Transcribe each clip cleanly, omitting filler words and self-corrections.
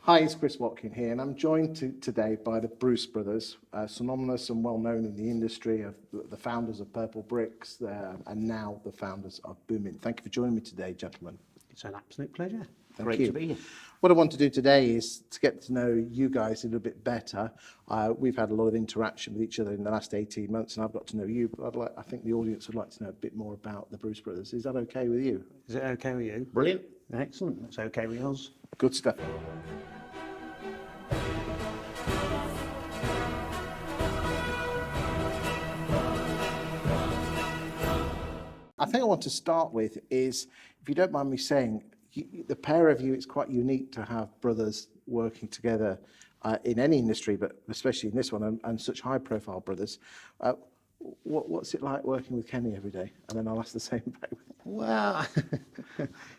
Hi, it's Chris Watkin here, and I'm joined today by the Bruce brothers, synonymous and well known in the industry, of the founders of Purplebricks, and now the founders of Boomin. Thank you for joining me today, gentlemen. It's an absolute pleasure. Thank you. Great to be here. What I want to do today is to get to know you guys a little bit better. We've had a lot of interaction with each other in the last 18 months, and I've got to know you, but I think the audience would like to know a bit more about the Bruce brothers. Is that okay with you? Is it okay with you? Brilliant. Excellent. That's okay with us. Good stuff. I think I want to start with is, if you don't mind me saying, the pair of you, it's quite unique to have brothers working together in any industry, but especially in this one, and such high-profile brothers. What's it like working with Kenny every day? And then I'll ask the same back. Well,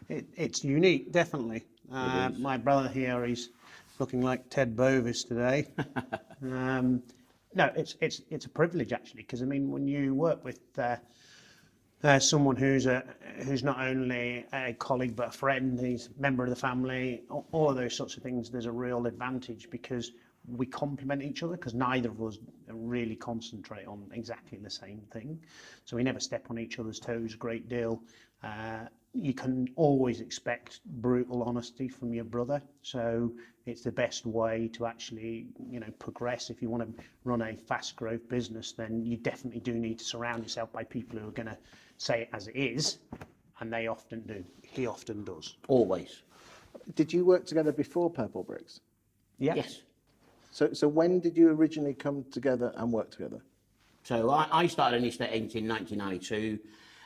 it's unique, definitely. My brother here, he's looking like Ted Bovis today. No, it's a privilege actually, because I mean, when you work with someone who's not only a colleague but a friend, he's a member of the family, all of those sorts of things, there's a real advantage because we complement each other, because neither of us really concentrate on exactly the same thing. So we never step on each other's toes a great deal. You can always expect brutal honesty from your brother. So it's the best way to actually, progress. If you want to run a fast growth business, then you definitely do need to surround yourself by people who are going to say it as it is. And they often do. He often does. Always. Did you work together before Purplebricks? Yeah. Yes. So when did you originally come together and work together? So I started an estate agent in 1992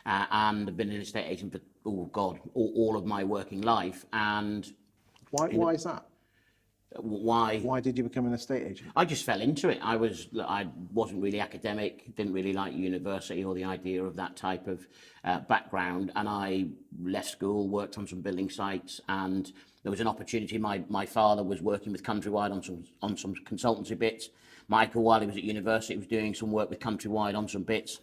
and I've been an estate agent for, all of my working life. And Why is that? Why? Why did you become an estate agent? I just fell into it. I wasn't really academic, didn't really like university or the idea of that type of background. And I left school, worked on some building sites, and there was an opportunity. My father was working with Countrywide on some consultancy bits. Michael, while he was at university, was doing some work with Countrywide on some bits.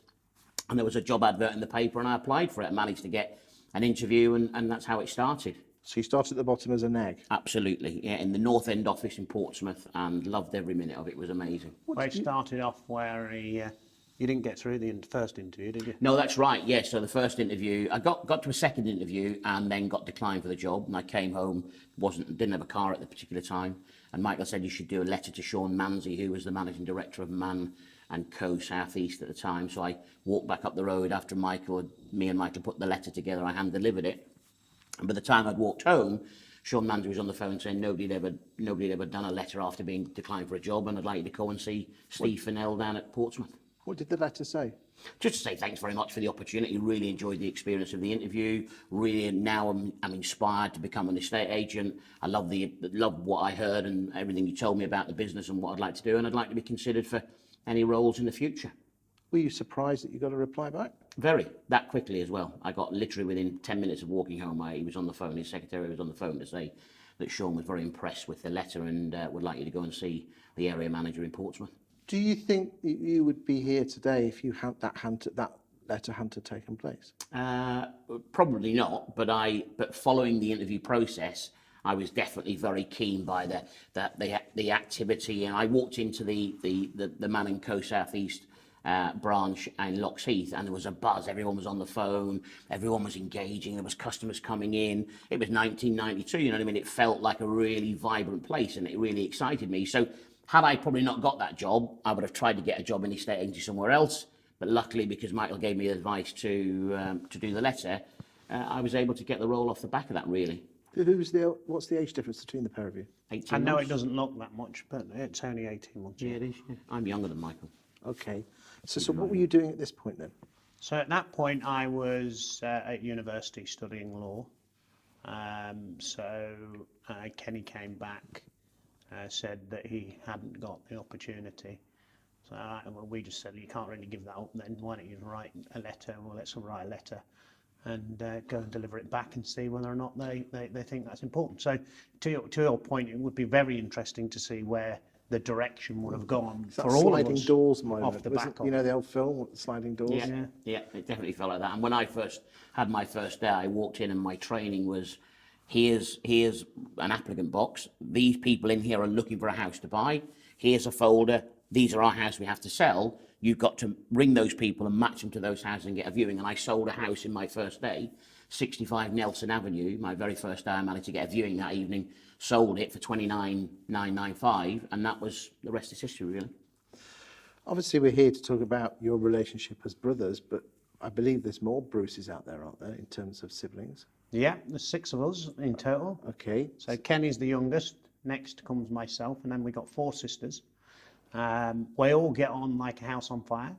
And there was a job advert in the paper, and I applied for it and managed to get an interview, and that's how it started. So you started at the bottom as a neg? Absolutely, yeah, in the North End office in Portsmouth, and loved every minute of it. It was amazing. I started off where you didn't get through the first interview, did you? No, that's right, yes. So the first interview, I got to a second interview and then got declined for the job, and I came home, didn't have a car at the particular time, and Michael said you should do a letter to Sean Manzi, who was the managing director of Man and Co. South East at the time. So I walked back up the road after me and Michael put the letter together. I hand delivered it, and by the time I'd walked home, Sean Manzi was on the phone saying nobody had ever done a letter after being declined for a job, and I'd like you to go and see Steve Fennell down at Portsmouth. What did the letter say? Just to say thanks very much for the opportunity. Really enjoyed the experience of the interview. Really, now I'm inspired to become an estate agent. I love what I heard and everything you told me about the business and what I'd like to do, and I'd like to be considered for any roles in the future. Were you surprised that you got a reply back? Very, that quickly as well. I got literally within 10 minutes of walking home, he was on the phone, his secretary was on the phone to say that Sean was very impressed with the letter and would like you to go and see the area manager in Portsmouth. Do you think you would be here today if you had that letter hadn't taken place? Probably not, but following the interview process, I was definitely very keen by the activity, and I walked into the Man and Co South East branch in Loxheath, and there was a buzz. Everyone was on the phone, everyone was engaging, there was customers coming in. It was 1992, you know what I mean? It felt like a really vibrant place, and it really excited me. So had I probably not got that job, I would have tried to get a job in estate agency somewhere else. But luckily, because Michael gave me advice to do the letter, I was able to get the role off the back of that, really. What's the age difference between the pair of you? 18 I know months. it doesn't look that much, but it's only 18 months. Yeah, it is. Yeah. I'm younger than Michael. Okay. So what were you doing at this point then? So at that point, I was at university studying law. Kenny came back, said that he hadn't got the opportunity. So we just said, you can't really give that up then. Why don't you write a letter? Well, let's write a letter and go and deliver it back and see whether or not they think that's important. So to your point, it would be very interesting to see where the direction would have gone for all of us. Sliding doors moment, off the back of you know the old film with the sliding doors? Yeah, it definitely felt like that. And when I first had my first day, I walked in and my training was here's an applicant box. These people in here are looking for a house to buy. Here's a folder. These are our houses we have to sell. You've got to ring those people and match them to those houses and get a viewing. And I sold a house in my first day, 65 Nelson Avenue. My very first day, I managed to get a viewing that evening. Sold it for 29,995, and that was the rest is history, really. Obviously, we're here to talk about your relationship as brothers, but I believe there's more Bruces out there, aren't there, in terms of siblings? Yeah, there's 6 of us in total. Okay. So Kenny's the youngest. Next comes myself, and then we got 4 sisters. We all get on like a house on fire.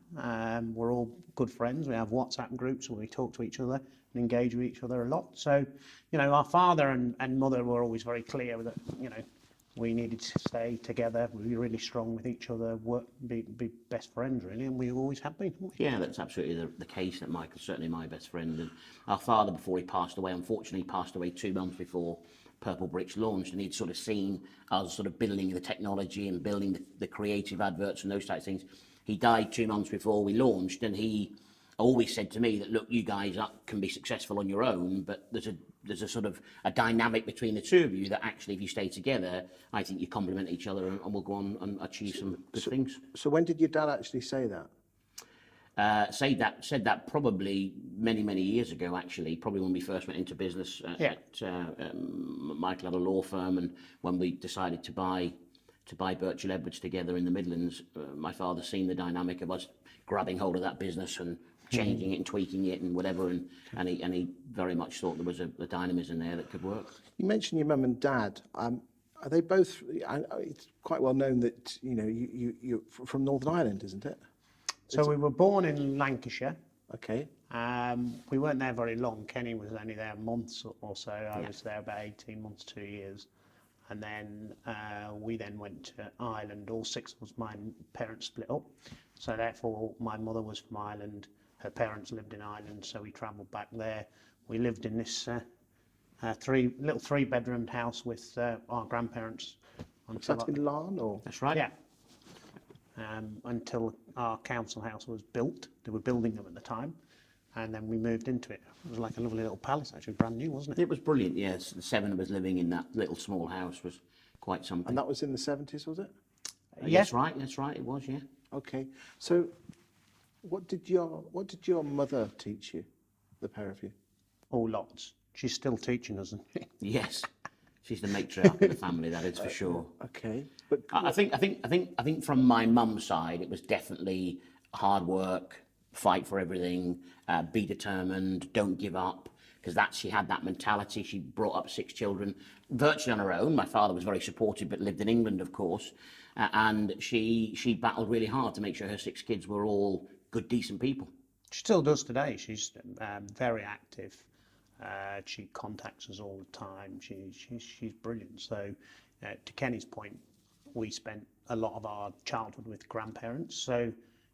We're all good friends. We have WhatsApp groups where we talk to each other and engage with each other a lot. So, you know, our father and mother were always very clear that, you know, we needed to stay together, be really strong with each other, be best friends, really, and we always have been. Yeah, that's absolutely the case. That Michael's certainly my best friend. And our father, before he passed away, unfortunately passed away 2 months before Purplebricks launched, and he'd sort of seen us sort of building the technology and building the creative adverts and those types of things. He died 2 months before we launched, and he always said to me that, look, you guys can be successful on your own, but there's a sort of a dynamic between the two of you that actually, if you stay together, I think you complement each other and we'll go on and achieve some good things. So when did your dad actually say that? Said that probably many years ago, actually, probably when we first went into business. Michael had a law firm, and when we decided to buy Birchall Edwards together in the Midlands, my father seen the dynamic of us grabbing hold of that business and changing it and tweaking it and whatever, and he very much thought there was a dynamism there that could work. You mentioned your mum and dad. Are they both? It's quite well known that you're from Northern Ireland, isn't it? So we were born in Lancashire. Okay. We weren't there very long. Kenny was only there months or so. I was there about 18 months, 2 years. And then we then went to Ireland. All 6 of us, my parents split up. So therefore, my mother was from Ireland. Her parents lived in Ireland, so we travelled back there. We lived in this little 3-bedroom house with our grandparents. Was that in Larne, or? That's right. Yeah. Until our council house was built. They were building them at the time. And then we moved into it. It was like a lovely little palace, actually, brand new, wasn't it? It was brilliant, yes. The 7 of us living in that little small house was quite something. And that was in the 70s, was it? Yeah. That's right, it was, yeah. Okay. So what did your mother teach you, the pair of you? Oh, lots. She's still teaching us, isn't she? Yes. She's the matriarch of the family, that is for sure. Okay. But I think from my mum's side, it was definitely hard work, fight for everything, be determined, don't give up, because she had that mentality. She brought up 6 children virtually on her own. My father was very supportive, but lived in England, of course, and she battled really hard to make sure her 6 kids were all good, decent people. She still does today. She's very active. She contacts us all the time. She's brilliant. So, to Kenny's point, we spent a lot of our childhood with grandparents. So,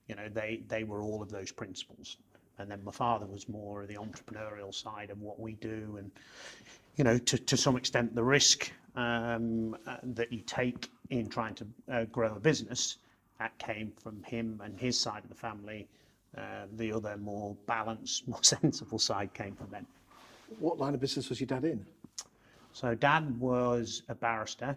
you know, they were all of those principles. And then my father was more of the entrepreneurial side of what we do, and you know, to some extent, the risk that you take in trying to grow a business, that came from him and his side of the family. The other more balanced, more sensible side came from them. what line of business was your dad in? So Dad was a barrister,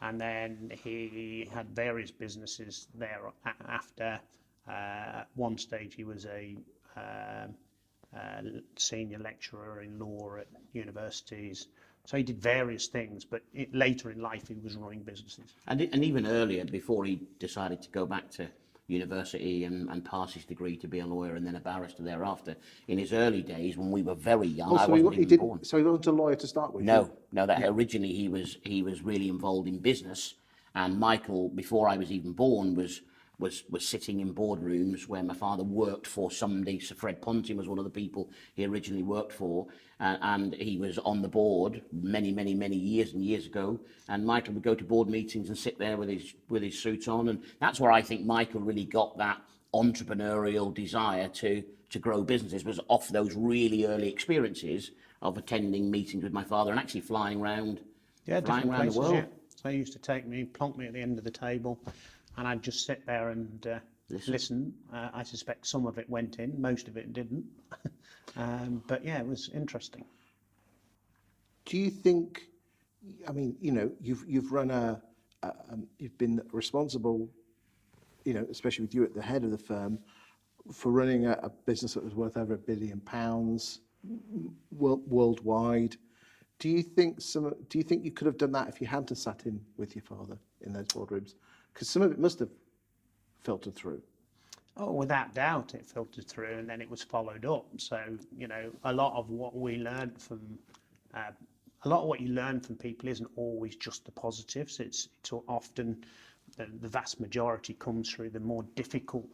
and then he had various businesses thereafter. At one stage, he was a senior lecturer in law at universities. So he did various things, but later in life, he was running businesses. And even earlier, before he decided to go back to university and pass his degree to be a lawyer and then a barrister thereafter, in his early days when we were very young, I wasn't even born. So he wasn't a lawyer to start with? No. Originally he was really involved in business, and Michael, before I was even born, was sitting in boardrooms where my father worked for somebody. Sir Fred Ponting was one of the people he originally worked for, and he was on the board many years and years ago. And Michael would go to board meetings and sit there with his suit on, and that's where I think Michael really got that entrepreneurial desire to grow businesses, was off those really early experiences of attending meetings with my father and actually flying around Different places, the world. yeah. So he used to take me, plonk me at the end of the table, and I'd just sit there and listen. I suspect some of it went in, most of it didn't. But yeah, it was interesting. Do you think, I mean, you know, you've run you've been responsible, you know, especially with you at the head of the firm, for running a business that was worth over £1 billion worldwide. Do you think you could have done that if you hadn't sat in with your father in those boardrooms? Because some of it must have filtered through. Oh, without doubt, it filtered through, and then it was followed up. So, you know, a lot of what you learn from people isn't always just the positives. It's often the vast majority comes through the more difficult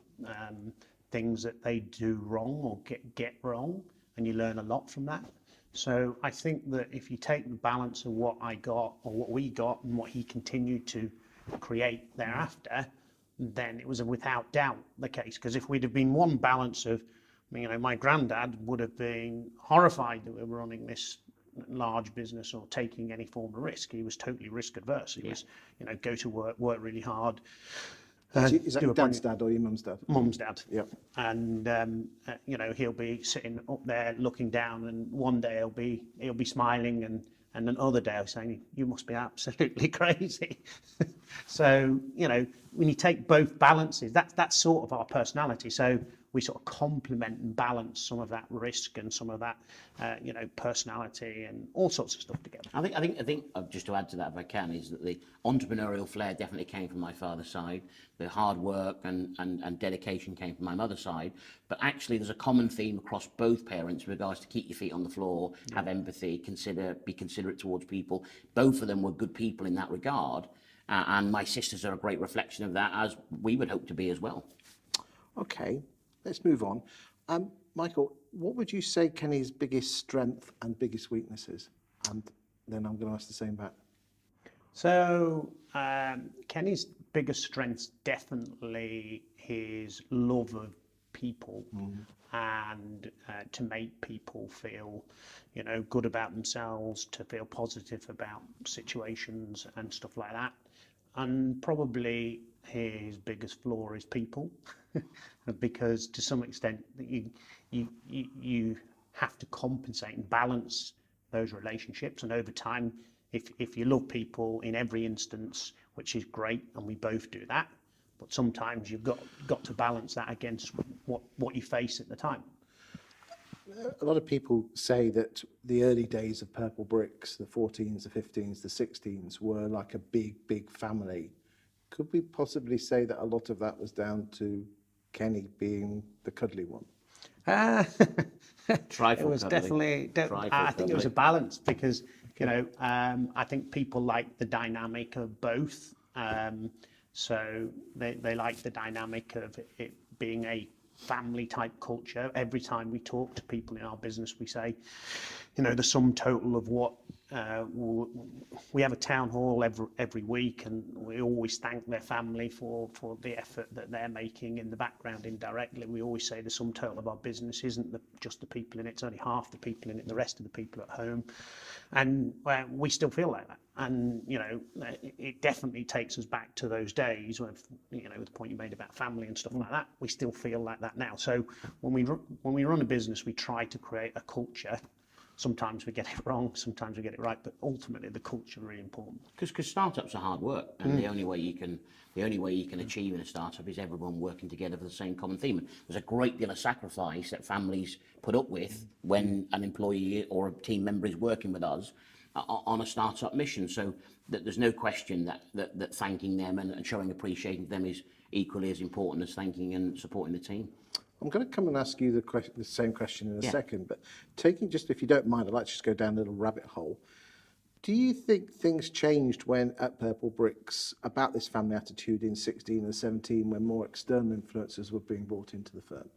things that they do wrong or get wrong, and you learn a lot from that. So I think that if you take the balance of what I got or what we got and what he continued to create thereafter, then it was without doubt the case. Because if we'd have been one balance of, you know, my granddad would have been horrified that we were running this large business or taking any form of risk. He was totally risk adverse. He was, you know, go to work really hard. Is that your dad's dad or your mum's dad? Mum's dad. Yep. And you know, he'll be sitting up there looking down, and one day he'll be smiling, and another day he'll saying, "You must be absolutely crazy." So, you know, when you take both balances, that's sort of our personality. So we sort of complement and balance some of that risk and some of that, you know, personality and all sorts of stuff together. I think just to add to that, if I can, is that the entrepreneurial flair definitely came from my father's side. The hard work and dedication came from my mother's side. But actually, there's a common theme across both parents with regards to keep your feet on the floor, have empathy, be considerate towards people. Both of them were good people in that regard. And my sisters are a great reflection of that, as we would hope to be as well. Okay, let's move on. Michael, what would you say Kenny's biggest strength and biggest weaknesses? And then I'm going to ask the same back. So Kenny's biggest strength's definitely his love of people and to make people feel, you know, good about themselves, to feel positive about situations and stuff like that. And probably his biggest flaw is people, because to some extent you have to compensate and balance those relationships, and over time, if you love people in every instance, which is great, and we both do that, but sometimes you've got to balance that against what you face at the time. A lot of people say that the early days of Purplebricks, the 14s, the 15s, the 16s, were like a big family. Could we possibly say that a lot of that was down to Kenny being the cuddly one? It was definitely, I think it was a balance, because, you know, I think people like the dynamic of both. So they like the dynamic of it being a family type culture. Every time we talk to people in our business, we say, you know, the sum total of what we have a town hall every week, and we always thank their family for the effort that they're making in the background indirectly. We always say the sum total of our business isn't just the people in it, it's only half the people in it, the rest of the people at home. And we still feel like that. And, you know, it definitely takes us back to those days when, you know, the point you made about family and stuff like that, we still feel like that now. So when we run a business, we try to create a culture. Sometimes we get it wrong, sometimes we get it right, but ultimately the culture is really important. Because startups are hard work, and the only way you can achieve in a startup is everyone working together for the same common theme. And there's a great deal of sacrifice that families put up with when an employee or a team member is working with us on a startup mission. So that there's no question that thanking them and showing appreciation to them is equally as important as thanking and supporting the team. I'm going to come and ask you the same question in a second, but taking just, if you don't mind, I'd like to just go down a little rabbit hole. Do you think things changed when at Purplebricks about this family attitude in 16 and 17 when more external influences were being brought into the firm?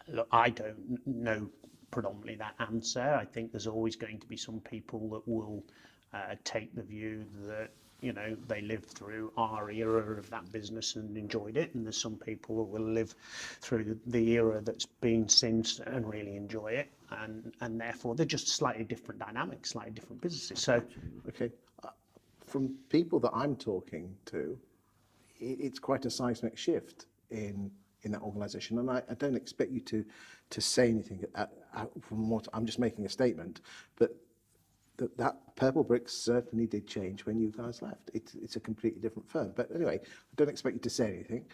Look, I don't know predominantly that answer. I think there's always going to be some people that will take the view that, you know, they lived through our era of that business and enjoyed it, and there's some people that will live through the era that's been since and really enjoy it, and therefore they're just slightly different dynamics, slightly different businesses. So, okay, from people that I'm talking to, it's quite a seismic shift in that organisation, and I don't expect you to say anything from what I'm just making a statement, but that Purplebricks certainly did change when you guys left. It's a completely different firm. But anyway, I don't expect you to say anything.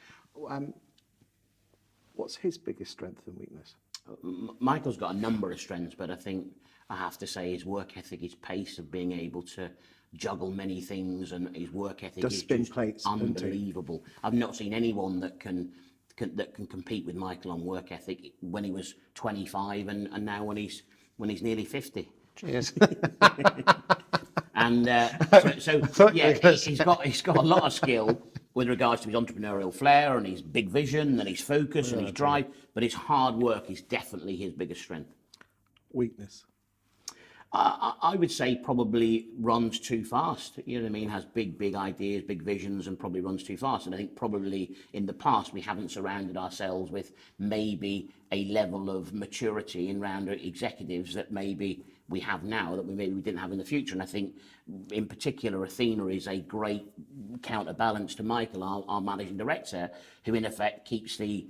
What's his biggest strength and weakness? Michael's got a number of strengths, but I think I have to say his work ethic, his pace of being able to juggle many things, and his work ethic Does is spin just plates, doesn't he? unbelievable. I've not seen anyone that can compete with Michael on work ethic when he was 25 and now when he's nearly 50. Cheers. And he's got a lot of skill with regards to his entrepreneurial flair and his big vision and his focus and his drive, but his hard work is definitely his biggest strength. Weakness? I would say probably runs too fast. You know what I mean? Has big ideas, big visions, and probably runs too fast. And I think probably in the past we haven't surrounded ourselves with maybe a level of maturity in round executives that maybe we have now that we didn't have in the future. And I think in particular Athena is a great counterbalance to Michael, our managing director, who in effect keeps the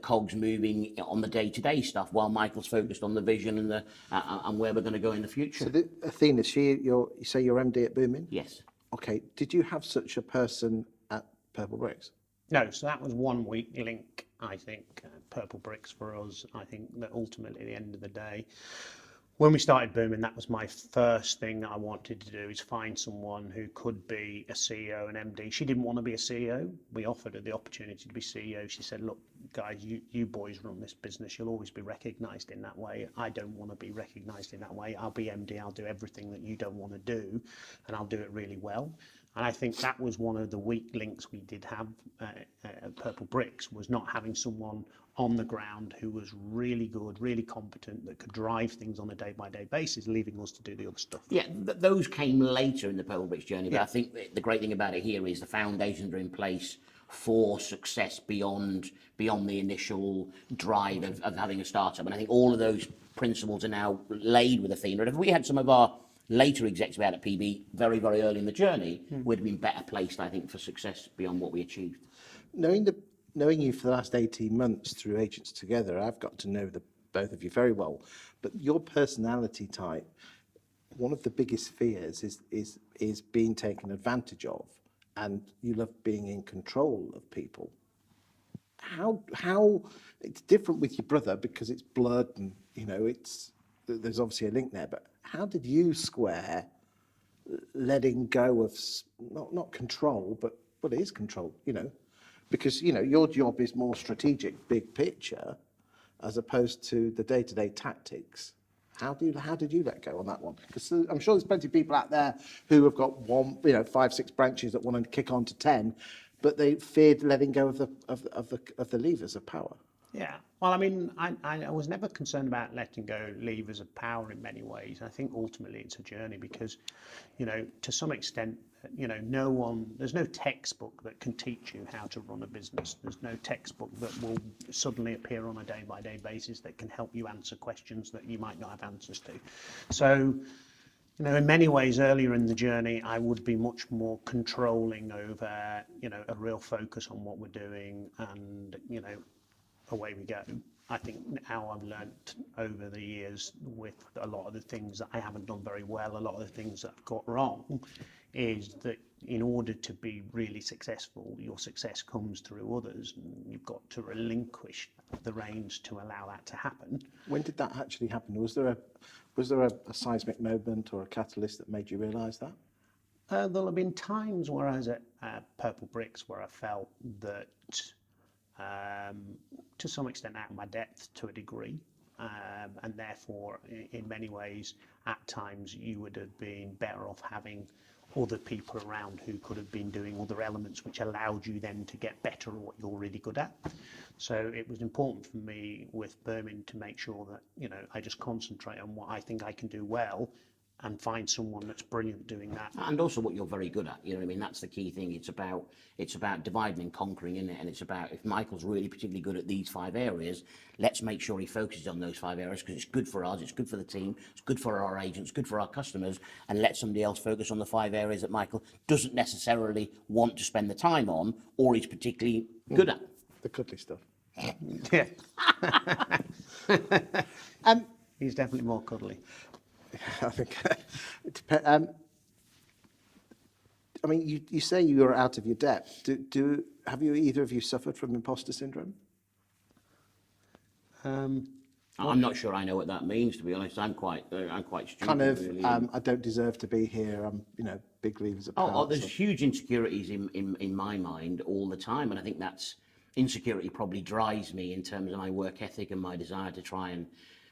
cogs moving on the day-to-day stuff while Michael's focused on the vision and and where we're going to go in the future. So Athena, you say you're MD at Boomin? Yes. Okay. Did you have such a person at Purplebricks? No, so that was 1 week link, I think, Purplebricks for us. I think that ultimately at the end of the day, when we started Boomin, that was my first thing that I wanted to do, is find someone who could be a CEO and MD. She didn't want to be a CEO. We offered her the opportunity to be CEO. She said, look, guys, you boys run this business. You'll always be recognised in that way. I don't want to be recognised in that way. I'll be MD. I'll do everything that you don't want to do, and I'll do it really well. And I think that was one of the weak links we did have at Purplebricks, was not having someone on the ground who was really good, really competent, that could drive things on a day-by-day basis, leaving us to do the other stuff. Yeah, those came later in the Purplebricks journey, but I think the great thing about it here is the foundations are in place for success beyond the initial drive of having a startup. And I think all of those principles are now laid with Athena. And if we had some of our later execs out at PB very, very early in the journey, we'd have been better placed, I think, for success beyond what we achieved. Knowing you for the last 18 months through Agents Together, I've got to know both of you very well. But your personality type, one of the biggest fears is being taken advantage of, and you love being in control of people. How it's different with your brother because it's blood and there's obviously a link there. But how did you square letting go of not control, but it is control, because your job is more strategic, big picture, as opposed to the day-to-day tactics. How did you let go on that one? Because I'm sure there's plenty of people out there who have got 5, 6 branches that want to kick on to 10, but they feared letting go of the levers of power. Yeah, well, I mean, I was never concerned about letting go levers of power in many ways. I think ultimately it's a journey because, to some extent, there's no textbook that can teach you how to run a business. There's no textbook that will suddenly appear on a day-by-day basis that can help you answer questions that you might not have answers to. So, in many ways, earlier in the journey, I would be much more controlling over, a real focus on what we're doing and, away we go. I think now I've learnt over the years with a lot of the things that I haven't done very well, a lot of the things that I've got wrong, is that in order to be really successful, your success comes through others, and you've got to relinquish the reins to allow that to happen. When did that actually happen? Was there a seismic moment or a catalyst that made you realise that? There'll have been times where I was at Purplebricks where I felt that to some extent out of my depth to a degree, and therefore in many ways at times you would have been better off having other people around who could have been doing other elements which allowed you then to get better at what you're really good at. So it was important for me with Boomin to make sure that I just concentrate on what I think I can do well and find someone that's brilliant doing that. And also what you're very good at, that's the key thing. It's about dividing and conquering, isn't it? And it's about, if Michael's really particularly good at these 5 areas, let's make sure he focuses on those 5 areas, because it's good for us, it's good for the team, it's good for our agents, good for our customers, and let somebody else focus on the 5 areas that Michael doesn't necessarily want to spend the time on, or he's particularly good at. The cuddly stuff. Yeah. He's definitely more cuddly. I think it depends. I mean, you say you're out of your depth. Have you either of you suffered from imposter syndrome? I'm not sure I know what that means, to be honest. I'm quite stupid. Kind of, really. I don't deserve to be here. I'm, big leavers apart. Oh, there's huge insecurities in my mind all the time, and I think that's insecurity probably drives me in terms of my work ethic and my desire to try and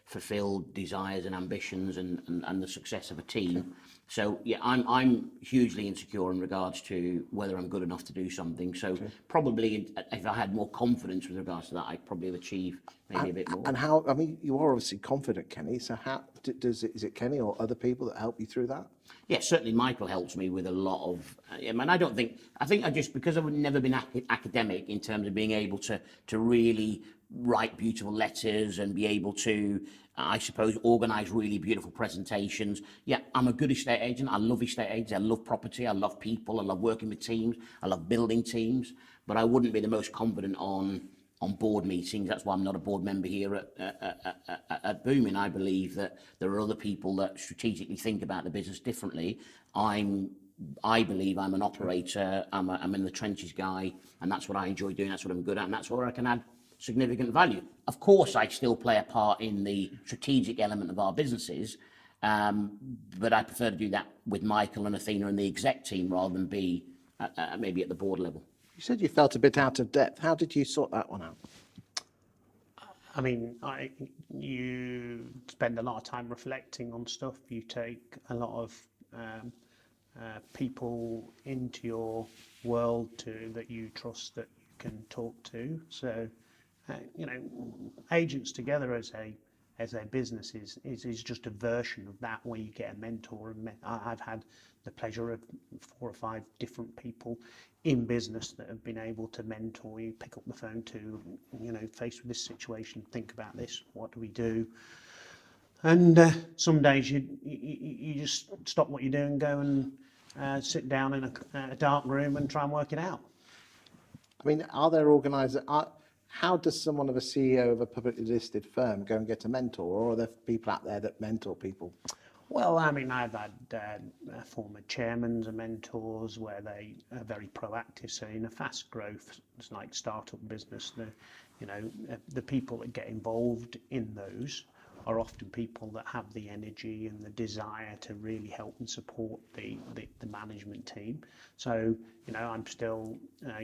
fulfill desires and ambitions and the success of a team. Okay. So yeah, I'm hugely insecure in regards to whether I'm good enough to do something. So probably if I had more confidence with regards to that, I'd probably have achieved maybe a bit more. And how? I mean, you are obviously confident, Kenny. So how is it Kenny or other people that help you through that? Yeah, certainly Michael helps me with a lot of. I think I just, because I've never been academic in terms of being able to really write beautiful letters and be able to, I suppose, organise really beautiful presentations. Yeah, I'm a good estate agent. I love estate agents. I love property. I love people. I love working with teams. I love building teams. But I wouldn't be the most confident on board meetings. That's why I'm not a board member here at Boomin. I believe that there are other people that strategically think about the business differently. I believe I'm an operator. I'm in the trenches guy, and that's what I enjoy doing. That's what I'm good at, and that's where I can add significant value. Of course, I still play a part in the strategic element of our businesses, but I prefer to do that with Michael and Athena and the exec team rather than be maybe at the board level. You said you felt a bit out of depth. How did you sort that one out? I mean, you spend a lot of time reflecting on stuff. You take a lot of people into your world that you trust, that you can talk to. So, agents together as a business is just a version of that, where you get a mentor. I've had the pleasure of 4 or 5 different people in business that have been able to mentor you, pick up the phone to, faced with this situation, think about this, what do we do? And some days you just stop what you're doing and go and sit down in a dark room and try and work it out. I mean, are there organisers? How does someone of a CEO of a publicly listed firm go and get a mentor, or are there people out there that mentor people? Well, I mean, I've had former chairmen and mentors where they are very proactive. So in a fast growth, it's like startup business, the people that get involved in those are often people that have the energy and the desire to really help and support the management team. So, I'm still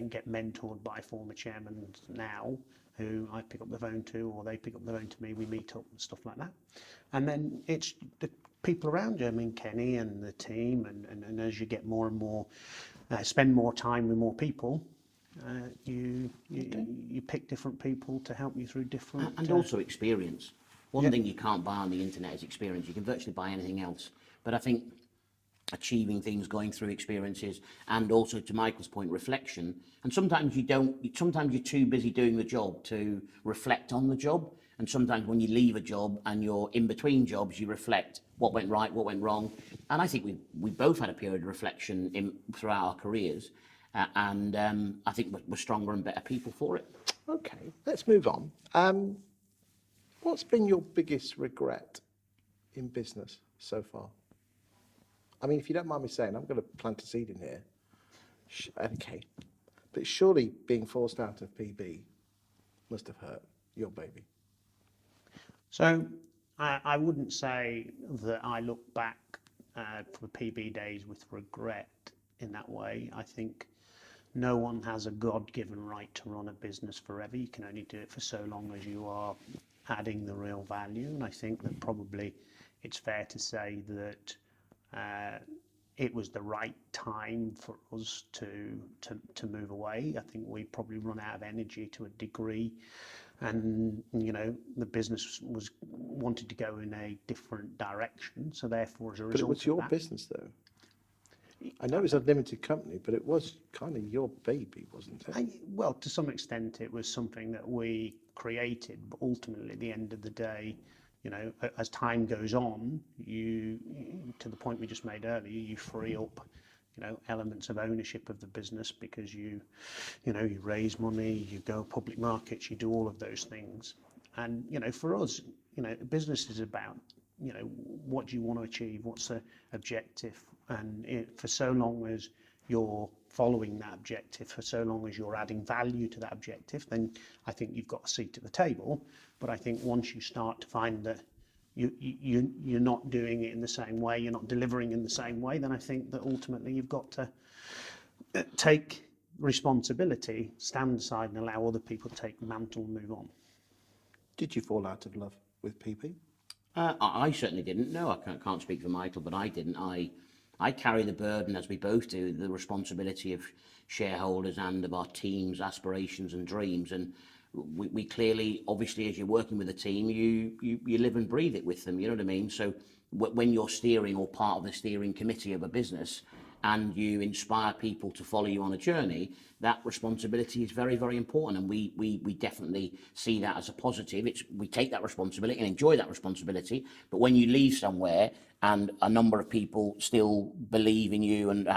get mentored by former chairmen now who I pick up the phone to, or they pick up the phone to me, we meet up and stuff like that. And then it's the people around you, I mean, Kenny and the team, and as you get more and more, spend more time with more people, you pick different people to help you through different... And also experience. One thing you can't buy on the internet is experience. You can virtually buy anything else. But I think achieving things, going through experiences, and also, to Michael's point, reflection. And sometimes sometimes you're too busy doing the job to reflect on the job. And sometimes when you leave a job and you're in between jobs, you reflect what went right, what went wrong. And I think we both had a period of reflection throughout our careers. And I think we're stronger and better people for it. Okay, let's move on. What's been your biggest regret in business so far? I mean, if you don't mind me saying, I'm going to plant a seed in here. Okay. But surely being forced out of PB must have hurt your baby. So I wouldn't say that I look back for PB days with regret in that way. I think no one has a God-given right to run a business forever. You can only do it for so long as you are adding the real value. And I think that probably it's fair to say that it was the right time for us to move away. I think we probably run out of energy to a degree, and the business wanted to go in a different direction. So therefore, as a result, but it was your business, though. I know it was a limited company, but it was kind of your baby, wasn't it? Well, to some extent, it was something that we created, but ultimately, at the end of the day, as time goes on, you to the point we just made earlier, you free up, elements of ownership of the business, because you raise money, you go public markets, you do all of those things. And, for us, business is about what do you want to achieve? What's the objective? And for so long as you're following that objective, for so long as you're adding value to that objective, then I think you've got a seat at the table. But I think once you start to find that you're not doing it in the same way, you're not delivering in the same way, then I think that ultimately you've got to take responsibility, stand aside and allow other people to take the mantle and move on. Did you fall out of love with PP? I certainly didn't. No, I can't speak for Michael, but I didn't. I carry the burden, as we both do, the responsibility of shareholders and of our team's aspirations and dreams. And we clearly, obviously, as you're working with a team, you live and breathe it with them. You know what I mean? So when you're steering or part of the steering committee of a business, and you inspire people to follow you on a journey, that responsibility is very, very important. And we definitely see that as a positive. We take that responsibility and enjoy that responsibility. But when you leave somewhere and a number of people still believe in you and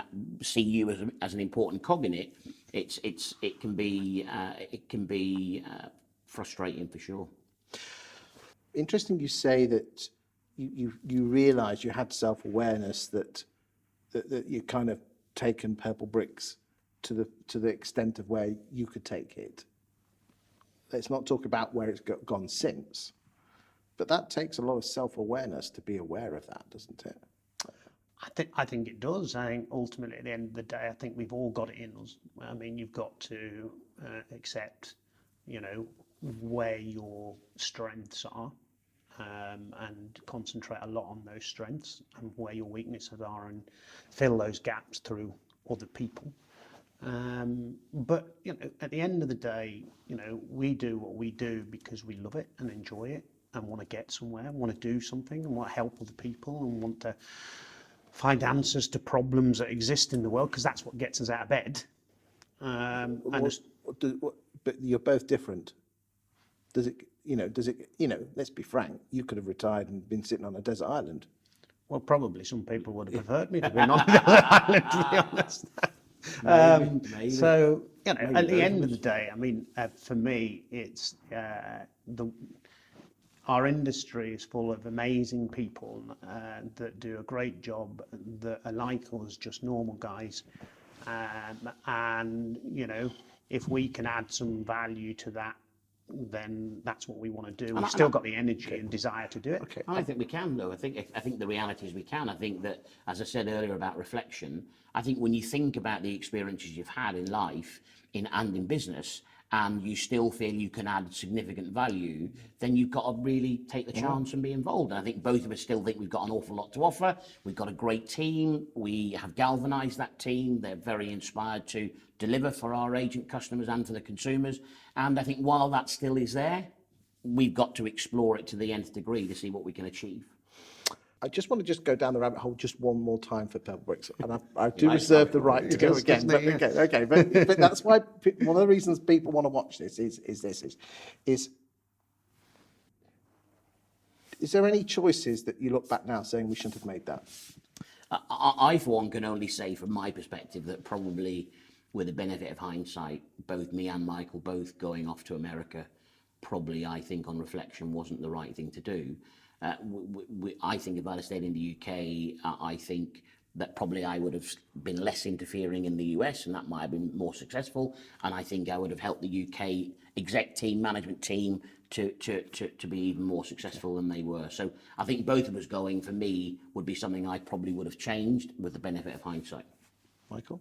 see you as an important cog in it, it can be frustrating for sure. Interesting you say that you realised you had self-awareness that you kind of taken Purplebricks to the extent of where you could take it. Let's not talk about where it's gone since, but that takes a lot of self-awareness to be aware of that, doesn't it? I think it does. I think ultimately at the end of the day, I think we've all got it in us. I mean, you've got to accept, where your strengths are. And concentrate a lot on those strengths and where your weaknesses are and fill those gaps through other people. But at the end of the day, we do what we do because we love it and enjoy it and want to get somewhere, want to do something and want to help other people and want to find answers to problems that exist in the world, because that's what gets us out of bed. But you're both different. Does it, let's be frank, you could have retired and been sitting on a desert island. Well, probably some people would have preferred me to be on a desert island, to be honest. Maybe. So, at the end of the day, I mean, for me, it's our industry is full of amazing people that do a great job, that are like us, just normal guys. And, if we can add some value to that, then that's what we want to do. We've still got the energy and desire to do it. Okay. I think we can, though. I think the reality is we can. I think that, as I said earlier about reflection, I think when you think about the experiences you've had in life and in business, and you still feel you can add significant value, then you've got to really take the chance and be involved. And I think both of us still think we've got an awful lot to offer. We've got a great team. We have galvanised that team. They're very inspired to deliver for our agent customers and for the consumers. And I think while that still is there, we've got to explore it to the nth degree to see what we can achieve. I just want to go down the rabbit hole just one more time for Purplebricks, and I do reserve the right to go again. But, okay, but that's why one of the reasons people want to watch this is there any choices that you look back now saying we shouldn't have made that? I for one can only say from my perspective that probably with the benefit of hindsight, both me and Michael both going off to America, probably I think on reflection wasn't the right thing to do. I think if I'd have stayed in the UK, I think that probably I would have been less interfering in the US, and that might have been more successful. And I think I would have helped the UK exec team, management team to be even more successful than they were. So I think both of us going, for me, would be something I probably would have changed with the benefit of hindsight. Michael?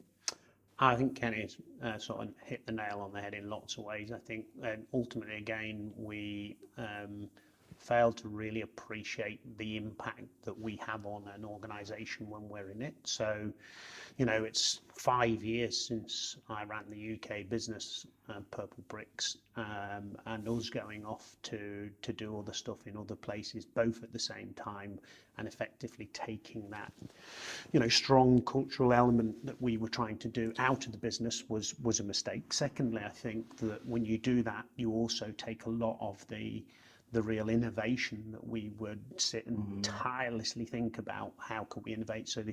I think Kenny's sort of hit the nail on the head in lots of ways. I think ultimately, again, we fail to really appreciate the impact that we have on an organisation when we're in it. So, it's 5 years since I ran the UK business, Purplebricks, and us going off to do other stuff in other places, both at the same time, and effectively taking that, strong cultural element that we were trying to do out of the business was a mistake. Secondly, I think that when you do that, you also take a lot of the the real innovation that we would sit and tirelessly think about how can we innovate. So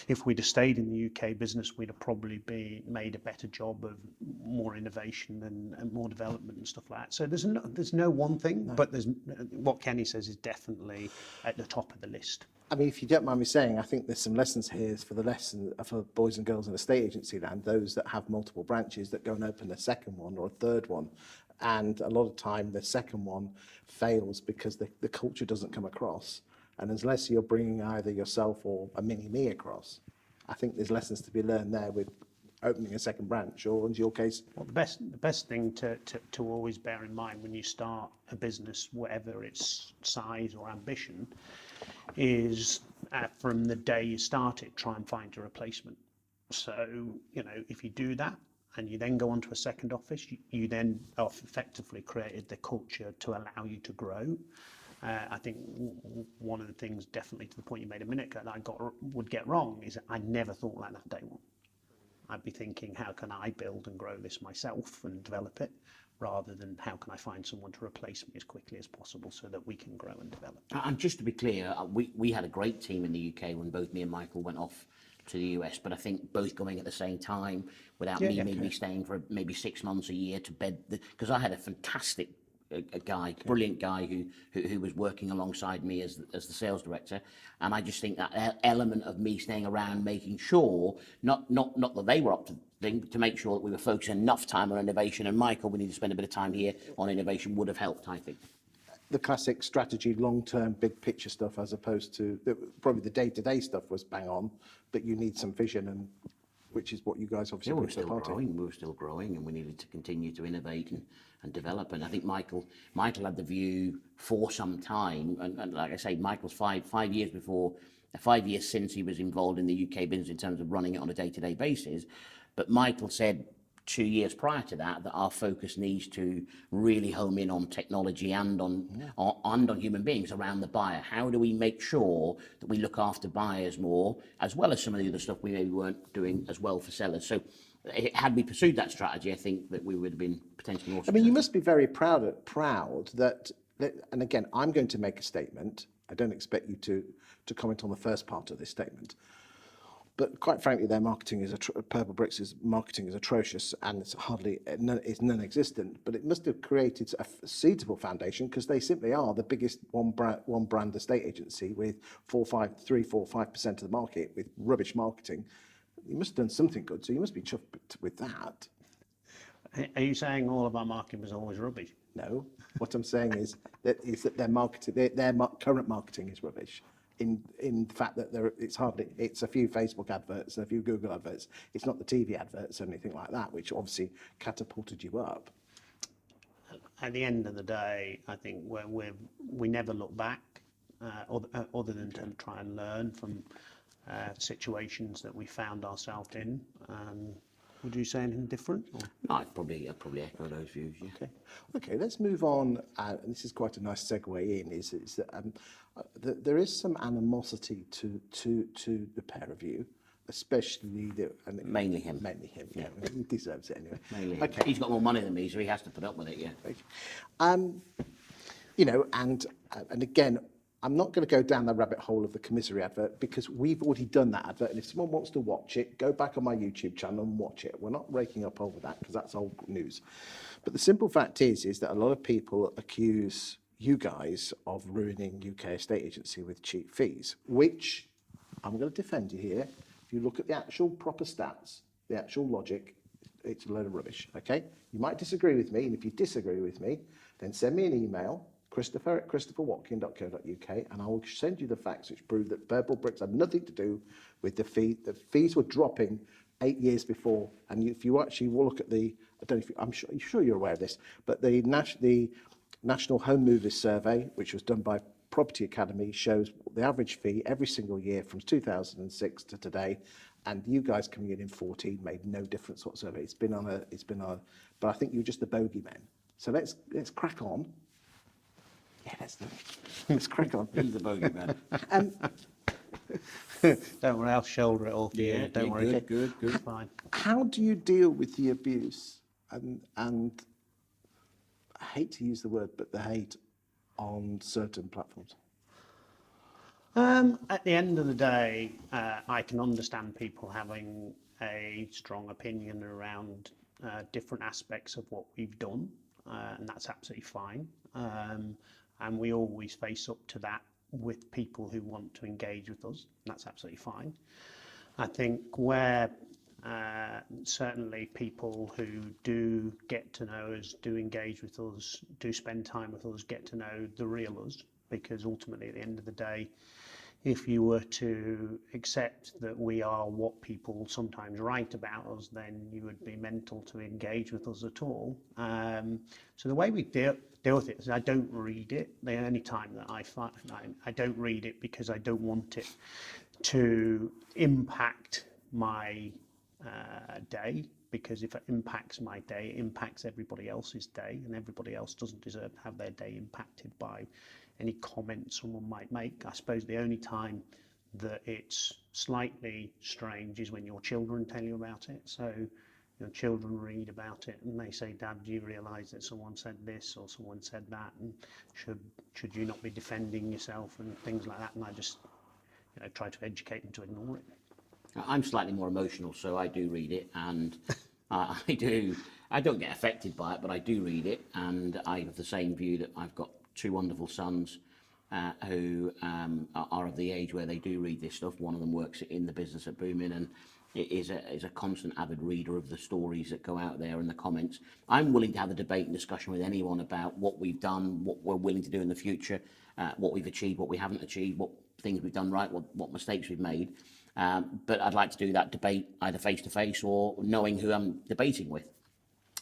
if we'd have stayed in the UK business, we'd have probably made a better job of more innovation and more development and stuff like that. So there's no one thing, but there's what Kenny says is definitely at the top of the list. I mean, if you don't mind me saying, I think there's some lessons here for boys and girls in estate agency land, those that have multiple branches that go and open a second one or a third one. And a lot of time the second one fails because the culture doesn't come across. And unless you're bringing either yourself or a mini-me across, I think there's lessons to be learned there with opening a second branch, or in your case. Well, the best thing to always bear in mind when you start a business, whatever its size or ambition, is from the day you start it, try and find a replacement. So, if you do that, and you then go on to a second office, you then have effectively created the culture to allow you to grow. I think one of the things, definitely to the point you made a minute ago, that I would get wrong is I never thought like that day one. I'd be thinking, how can I build and grow this myself and develop it, rather than how can I find someone to replace me as quickly as possible so that we can grow and develop. And just to be clear, we had a great team in the UK when both me and Michael went off to the US, but I think both going at the same time without me maybe staying for maybe 6 months, a year to bed, because I had a fantastic brilliant guy who was working alongside me as the sales director, and I just think that element of me staying around, making sure not that they were up to thing, but to make sure that we were focusing enough time on innovation, and Michael, we need to spend a bit of time here on innovation, would have helped, I think. The classic strategy, long-term, big picture stuff, as opposed to probably the day-to-day stuff was bang on, but you need some vision, and which is what you guys obviously we were still growing, and we needed to continue to innovate and develop. And I think Michael had the view for some time, and like I say, Michael's 5 years since he was involved in the UK business in terms of running it on a day-to-day basis. But Michael said 2 years prior to that our focus needs to really home in on technology and on human beings around the buyer. How do we make sure that we look after buyers more, as well as some of the other stuff we maybe weren't doing as well for sellers? So had we pursued that strategy, I think that we would have been potentially more successful. I mean, you must be very proud that, and again, I'm going to make a statement. I don't expect you to comment on the first part of this statement. But quite frankly, their marketing Purplebricks' marketing is atrocious, and it's non-existent. But it must have created a suitable foundation, because they simply are the biggest one brand estate agency with 3-4-5% of the market with rubbish marketing. You must have done something good, so you must be chuffed with that. Are you saying all of our marketing was always rubbish? No. What I'm saying is that their marketing, their current marketing is rubbish. In the fact that it's a few Facebook adverts and a few Google adverts. It's not the TV adverts or anything like that, which obviously catapulted you up. At the end of the day, I think we never look back, other than to try and learn from situations that we found ourselves in. Would you say anything different? Or? No, I'd probably echo those views. Yeah. Okay. Let's move on. And this is quite a nice segue in. Is that there is some animosity to the pair of you, especially mainly him. Mainly him. Yeah, he deserves it anyway. Mainly him. Okay. He's got more money than me, so he has to put up with it. Yeah. And again, I'm not going to go down the rabbit hole of the commissary advert, because we've already done that advert. And if someone wants to watch it, go back on my YouTube channel and watch it. We're not raking up over that, because that's old news. But the simple fact is that a lot of people accuse you guys of ruining UK estate agency with cheap fees, which I'm going to defend you here. If you look at the actual proper stats, the actual logic, it's a load of rubbish, okay? You might disagree with me, and if you disagree with me, then send me an email, christopher@christopherwatkin.co.uk, and I will send you the facts which prove that Purplebricks had nothing to do with the fee. The fees were dropping 8 years before, and if you actually will look at I'm sure you're aware of this, but the National Home Movers Survey, which was done by Property Academy, shows the average fee every single year from 2006 to today, and you guys coming in 14 made no difference whatsoever. It's been on but I think you're just the bogeymen. So let's crack on. Yeah, let's crack on. He's the bogeyman. Don't worry, I'll shoulder it all for you. Don't worry. Good. Fine. How do you deal with the abuse and I hate to use the word, but the hate on certain platforms? At the end of the day, I can understand people having a strong opinion around different aspects of what we've done, and that's absolutely fine. And we always face up to that with people who want to engage with us, and that's absolutely fine. I think where certainly people who do get to know us, do engage with us, do spend time with us, get to know the real us, because ultimately at the end of the day, if you were to accept that we are what people sometimes write about us, then you would be mental to engage with us at all. So the way we deal with it is I don't read it. The only time that I don't read it because I don't want it to impact my day, because if it impacts my day, it impacts everybody else's day, and everybody else doesn't deserve to have their day impacted by any comment someone might make. I suppose the only time that it's slightly strange is when your children tell you about it. So your children read about it and they say, "Dad, do you realise that someone said this or someone said that, and should you not be defending yourself," and things like that. And I just try to educate them to ignore it. I'm slightly more emotional, so I do read it, and I don't get affected by it, but I do read it, and I have the same view that I've got two wonderful sons who are of the age where they do read this stuff. One of them works in the business at Boomin, and is a constant avid reader of the stories that go out there and the comments. I'm willing to have a debate and discussion with anyone about what we've done, what we're willing to do in the future, what we've achieved, what we haven't achieved, what things we've done right, what mistakes we've made. But I'd like to do that debate either face to face or knowing who I'm debating with.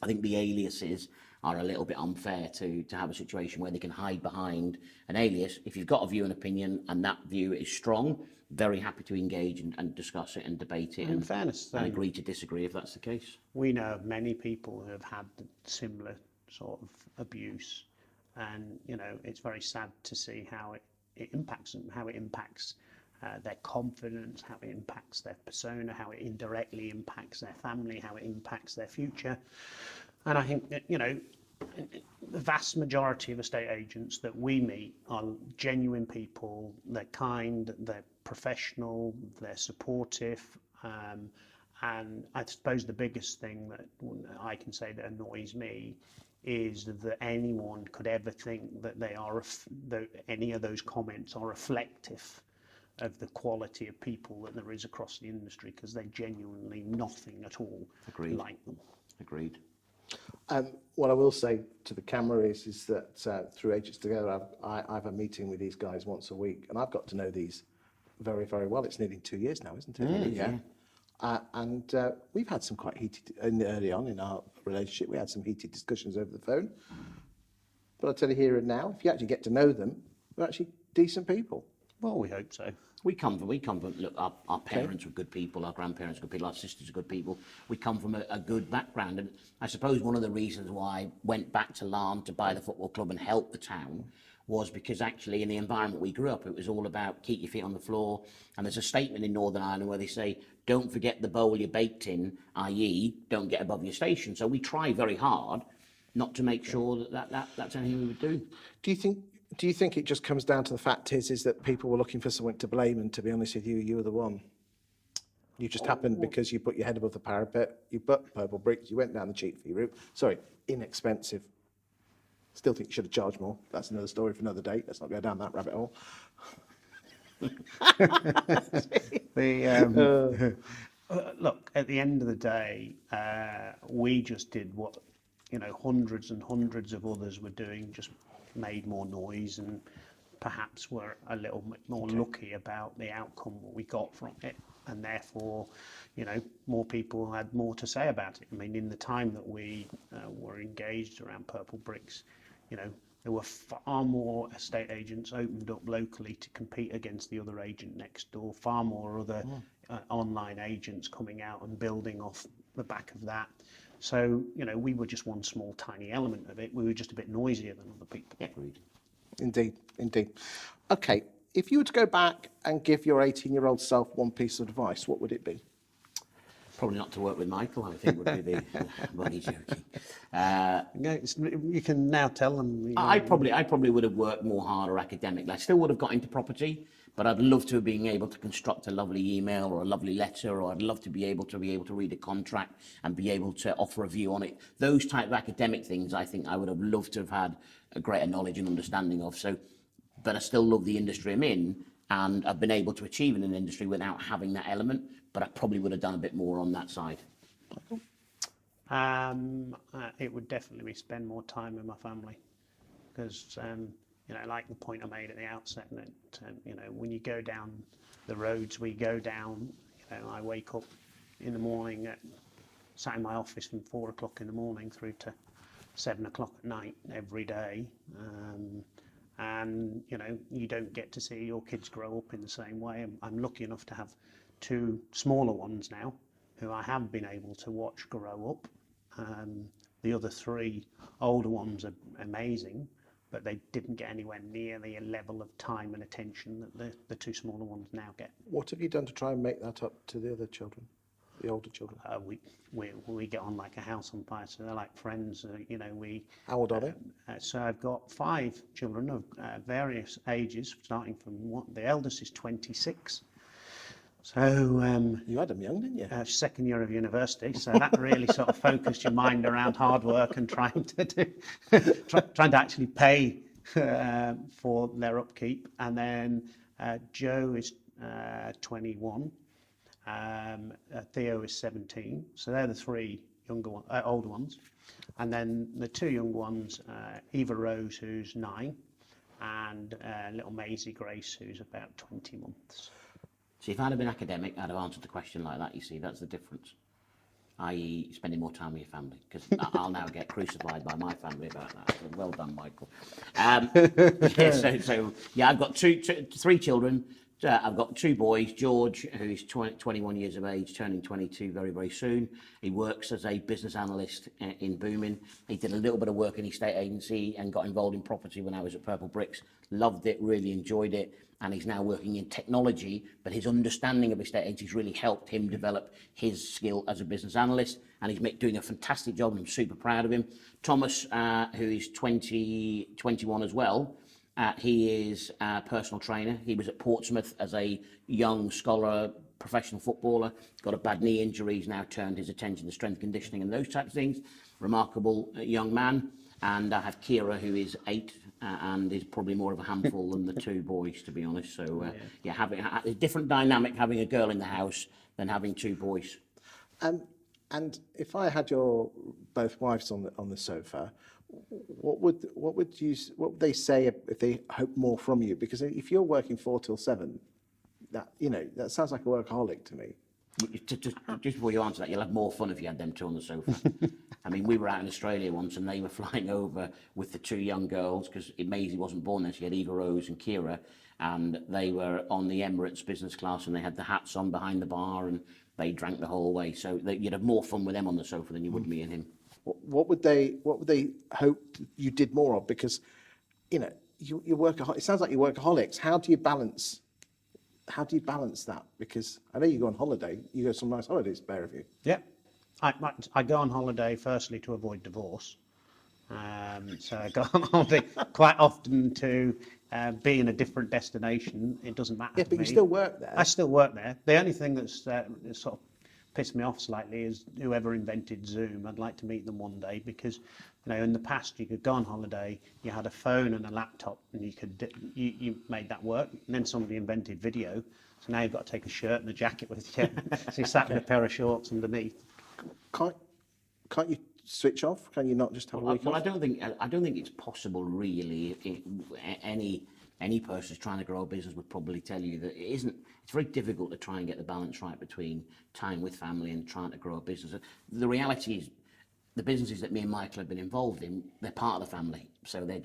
I think the aliases are a little bit unfair to have a situation where they can hide behind an alias. If you've got a view and opinion and that view is strong, very happy to engage and discuss it and debate it, in fairness, and agree to disagree if that's the case. We know of many people who have had similar sort of abuse, and it's very sad to see how it impacts them, how it impacts their confidence, how it impacts their persona, how it indirectly impacts their family, how it impacts their future. And I think that, the vast majority of estate agents that we meet are genuine people. They're kind, they're professional, they're supportive. And I suppose the biggest thing that I can say that annoys me is that anyone could ever think that that any of those comments are reflective of the quality of people that there is across the industry, because they're genuinely nothing at all like them. Agreed. What I will say to the camera is that through Agents Together, I have a meeting with these guys once a week, and I've got to know these very, very well. It's nearly 2 years now, isn't it? Yeah. And we've had some quite heated, early on in our relationship, we had some heated discussions over the phone. But I'll tell you here and now, if you actually get to know them, they're actually decent people. Well, we hope so. We come from look, our parents were good people, our grandparents were good people, our sisters are good people. We come from a good background, and I suppose one of the reasons why I went back to Larne to buy the football club and help the town was because actually in the environment we grew up, it was all about keep your feet on the floor. And there's a statement in Northern Ireland where they say, don't forget the bowl you're baked in, i.e. don't get above your station. So we try very hard not to make sure that's anything we would do. Do you think it just comes down to the fact is that people were looking for someone to blame, and to be honest with you, you were the one? You just happened because you put your head above the parapet, you bought Purplebricks, you went down the cheap fee route. Sorry, inexpensive. Still think you should have charged more. That's another story for another day. Let's not go down that rabbit hole. Look, at the end of the day, we just did what hundreds and hundreds of others were doing, just made more noise, and perhaps were a little bit more lucky about the outcome that we got from it, and therefore more people had more to say about it. I mean, in the time that we were engaged around Purplebricks, there were far more estate agents opened up locally to compete against the other agent next door, far more other online agents coming out and building off the back of that. So, we were just one small tiny element of it. We were just a bit noisier than other people. Agreed. Indeed. Okay, if you were to go back and give your 18-year-old self one piece of advice, what would it be? Probably not to work with Michael, I think would be the body joking. You can now tell them. I probably would have worked more harder academically. I still would have got into property, but I'd love to have been able to construct a lovely email or a lovely letter, or I'd love to be able to read a contract and be able to offer a view on it. Those type of academic things, I think I would have loved to have had a greater knowledge and understanding of. So, but I still love the industry I'm in, and I've been able to achieve in an industry without having that element, but I probably would have done a bit more on that side. It would definitely be spend more time with my family, because like the point I made at the outset, that when you go down the roads we go down, I wake up in the morning, sat in my office from 4 o'clock in the morning through to 7 o'clock at night every day, and you don't get to see your kids grow up in the same way. I'm lucky enough to have 2 smaller ones now who I have been able to watch grow up. The other 3 older ones are amazing, but they didn't get anywhere near the level of time and attention that the 2 smaller ones now get. What have you done to try and make that up to the other children, the older children? We get on like a house on fire, so they're like friends. How old are they? So I've got 5 children of various ages, starting from the eldest is 26. So You had them young, didn't you? second year of university, so that really sort of focused your mind around hard work and trying to actually pay for their upkeep. And then Joe is 21, Theo is 17. So they're the 3 older ones, and then the 2 young ones, Eva Rose, who's 9, and little Maisie Grace, who's about 20 months. See, if I'd have been academic, I'd have answered the question like that, you see, that's the difference. I.e. spending more time with your family, because I'll now get crucified by my family about that. So well done, Michael. I've got 3 children. I've got 2 boys, George, who's 21 years of age, turning 22 very, very soon. He works as a business analyst in Boomin. He did a little bit of work in estate agency and got involved in property when I was at Purplebricks. Loved it, really enjoyed it. And he's now working in technology, but his understanding of estate agencies really helped him develop his skill as a business analyst, and he's doing a fantastic job, and I'm super proud of him. Thomas, who is 21 as well, he is a personal trainer. He was at Portsmouth as a young scholar, professional footballer, got a bad knee injury. He's now turned his attention to strength conditioning and those types of things. Remarkable young man. And I have Kira, who is 8 and is probably more of a handful than the 2 boys, to be honest. So, having a different dynamic having a girl in the house than having 2 boys. And if I had your both wives on the sofa, what would they say if they hope more from you? Because if you're working 4 till 7, that sounds like a workaholic to me. Just before you answer that, you'll have more fun if you had them 2 on the sofa. I mean, we were out in Australia once, and they were flying over with the 2 young girls, because Maisie wasn't born then. She had Eva Rose and Kira, and they were on the Emirates business class, and they had the hats on behind the bar, and they drank the whole way. So you'd have more fun with them on the sofa than you would me and him. What would they hope you did more of? Because you workaholic. It sounds like you're workaholics. How do you balance that? Because I know you go on holiday. You go some nice holidays, pair of you. Yeah, I go on holiday firstly to avoid divorce. So I go on holiday quite often to be in a different destination. It doesn't matter. Yeah, but you still work there. I still work there. The only thing that's sort of pissed me off slightly is whoever invented Zoom. I'd like to meet them one day, because in the past you could go on holiday, you had a phone and a laptop, and you made that work. And then somebody invented video, so now you've got to take a shirt and a jacket with you. So you sat with a pair of shorts underneath. Can't you switch off? Can you not just have a week off? I don't think it's possible really. Any person who's trying to grow a business would probably tell you that it isn't. It's very difficult to try and get the balance right between time with family and trying to grow a business. The reality is, the businesses that me and Michael have been involved in, they're part of the family. So they're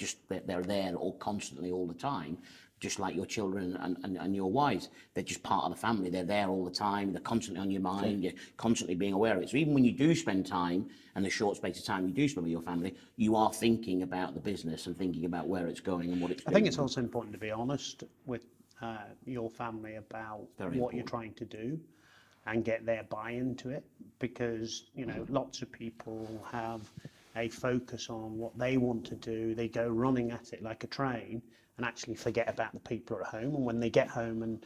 there constantly all the time, just like your children and your wives. They're just part of the family. They're there all the time. They're constantly on your mind. You're constantly being aware of it. So even when you do spend time, and the short space of time you do spend with your family, you are thinking about the business and thinking about where it's going and what it's doing. I think it's also important to be honest with your family about what you're trying to do. and get their buy-in to it, because lots of people have a focus on what they want to do. They go running at it like a train and actually forget about the people at home. And when they get home and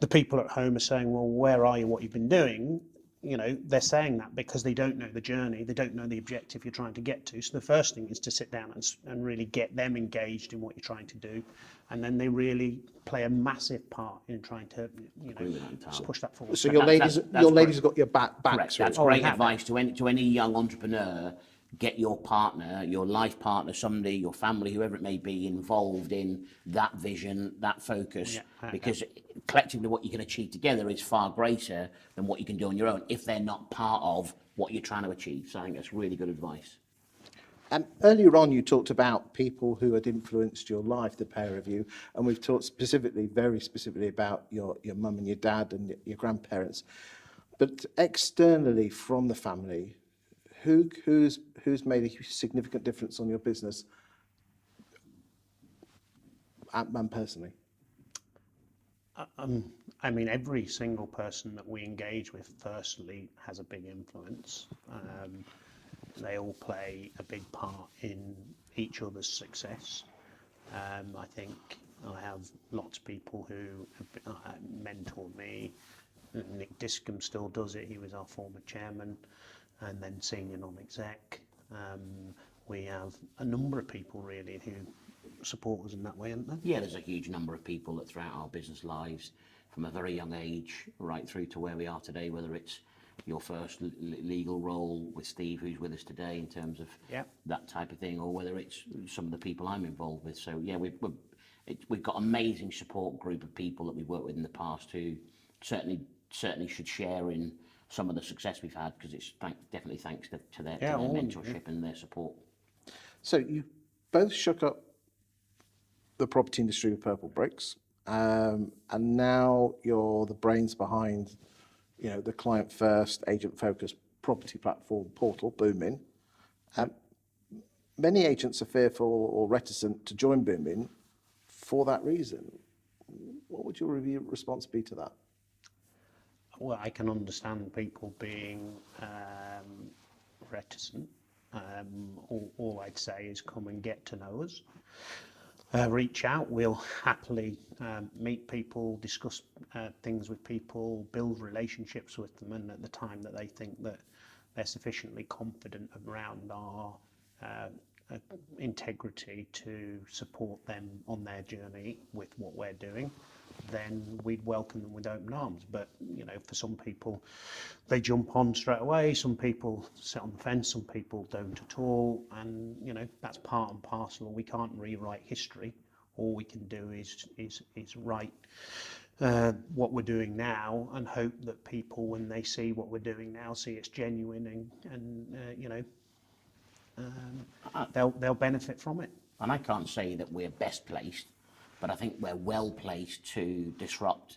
the people at home are saying, well, where are you, what you've been doing, they're saying that because they don't know the journey, they don't know the objective you're trying to get to. So the first thing is to sit down and really get them engaged in what you're trying to do, and then they really play a massive part in trying to push that forward. So your ladies have got your back. Correct. That's great advice to any young entrepreneur. Get your partner, your life partner, somebody, your family, whoever it may be, involved in that vision, that focus, because collectively what you can achieve together is far greater than what you can do on your own if they're not part of what you're trying to achieve. So I think that's really good advice. Earlier on, you talked about people who had influenced your life, the pair of you, and we've talked very specifically about your mum and your dad and your grandparents. But externally from the family, who's made a significant difference on your business, and personally? I mean, every single person that we engage with firstly has a big influence. They all play a big part in each other's success. I think I have lots of people who have mentored me. Nick Discombe still does it. He was our former chairman and then senior non-exec. We have a number of people really who support us in that way, aren't there? Yeah, there's a huge number of people that throughout our business lives, from a very young age right through to where we are today, whether it's your first legal role with Steve, who's with us today, in terms of that type of thing, or whether it's some of the people I'm involved with. So yeah, we've got an amazing support group of people that we've worked with in the past who certainly should share in some of the success we've had, because it's definitely thanks to their mentorship and their support. So you both shook up the property industry with Purplebricks, and now you're the brains behind, the client first, agent focused property platform portal, Boomin. Many agents are fearful or reticent to join Boomin for that reason. What would your response be to that? Well, I can understand people being reticent. All I'd say is come and get to know us. Reach out. We'll happily meet people, discuss things with people, build relationships with them, and at the time that they think that they're sufficiently confident around our integrity to support them on their journey with what we're doing, then we'd welcome them with open arms. But for some people, they jump on straight away. Some people sit on the fence. Some people don't at all. And that's part and parcel. We can't rewrite history. All we can do is write what we're doing now, and hope that people, when they see what we're doing now, see it's genuine, and they'll benefit from it. And I can't say that we're best placed, but I think we're well placed to disrupt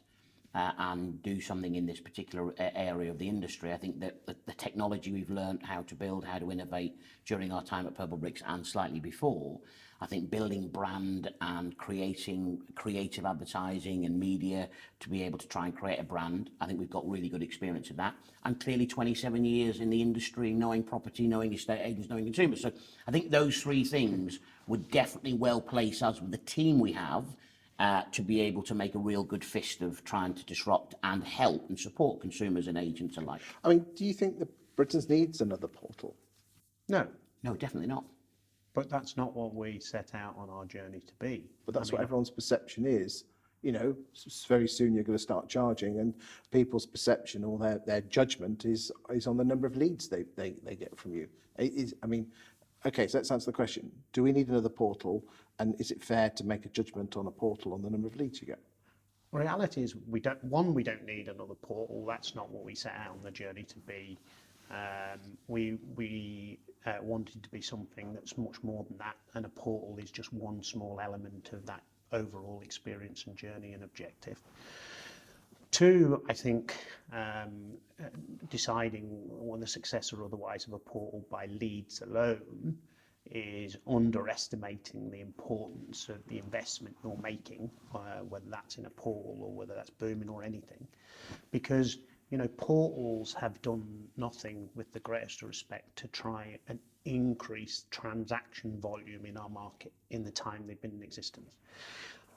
and do something in this particular area of the industry. I think that the technology we've learned how to build, how to innovate during our time at Purplebricks and slightly before, I think building brand and creating creative advertising and media to be able to try and create a brand, I think we've got really good experience of that. And clearly 27 years in the industry, knowing property, knowing estate agents, knowing consumers. So I think those three things would definitely well place us with the team we have to be able to make a real good fist of trying to disrupt and help and support consumers and agents alike. I mean, do you think that Britain needs another portal? No. No, definitely not. But that's not what we set out on our journey to be. But that's what everyone's perception is. Very soon you're going to start charging, and people's perception or their judgment is on the number of leads they get from you. Okay, so that answers the question. Do we need another portal, and is it fair to make a judgment on a portal on the number of leads you get? Reality is we don't need another portal. That's not what we set out on the journey to be. We wanted to be something that's much more than that, and a portal is just one small element of that overall experience and journey and objective. Two, I think deciding on the success or otherwise of a portal by leads alone is underestimating the importance of the investment you're making, whether that's in a portal or whether that's Boomin or anything, because portals have done nothing, with the greatest respect, to try and increase transaction volume in our market in the time they've been in existence.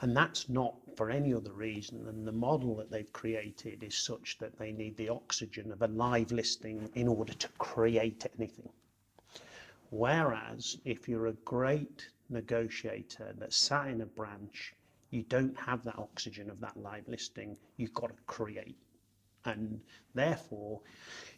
And that's not for any other reason than the model that they've created is such that they need the oxygen of a live listing in order to create anything. Whereas if you're a great negotiator that's sat in a branch, you don't have that oxygen of that live listing, you've got to create. And therefore,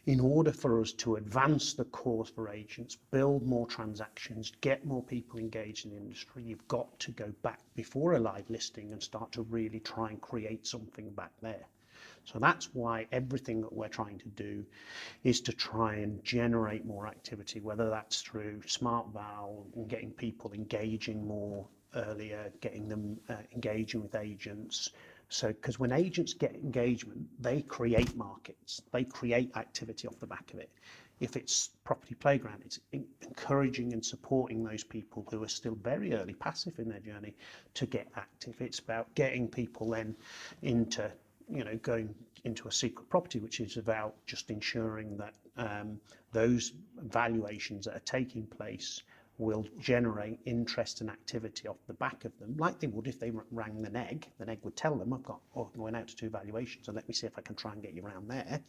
in order for us to advance the cause for agents, build more transactions, get more people engaged in the industry, you've got to go back before a live listing and start to really try and create something back there. So that's why everything that we're trying to do is to try and generate more activity, whether that's through Smart Val and getting people engaging more earlier, getting them engaging with agents. So, because when agents get engagement, they create markets, they create activity off the back of it. If it's Property Playground, it's encouraging and supporting those people who are still very early, passive in their journey, to get active. It's about getting people then into, going into a secret property, which is about just ensuring that those valuations that are taking place will generate interest and activity off the back of them, like they would if they rang the neg. The neg would tell them, I'm going out to 2 valuations, so let me see if I can try and get you around there.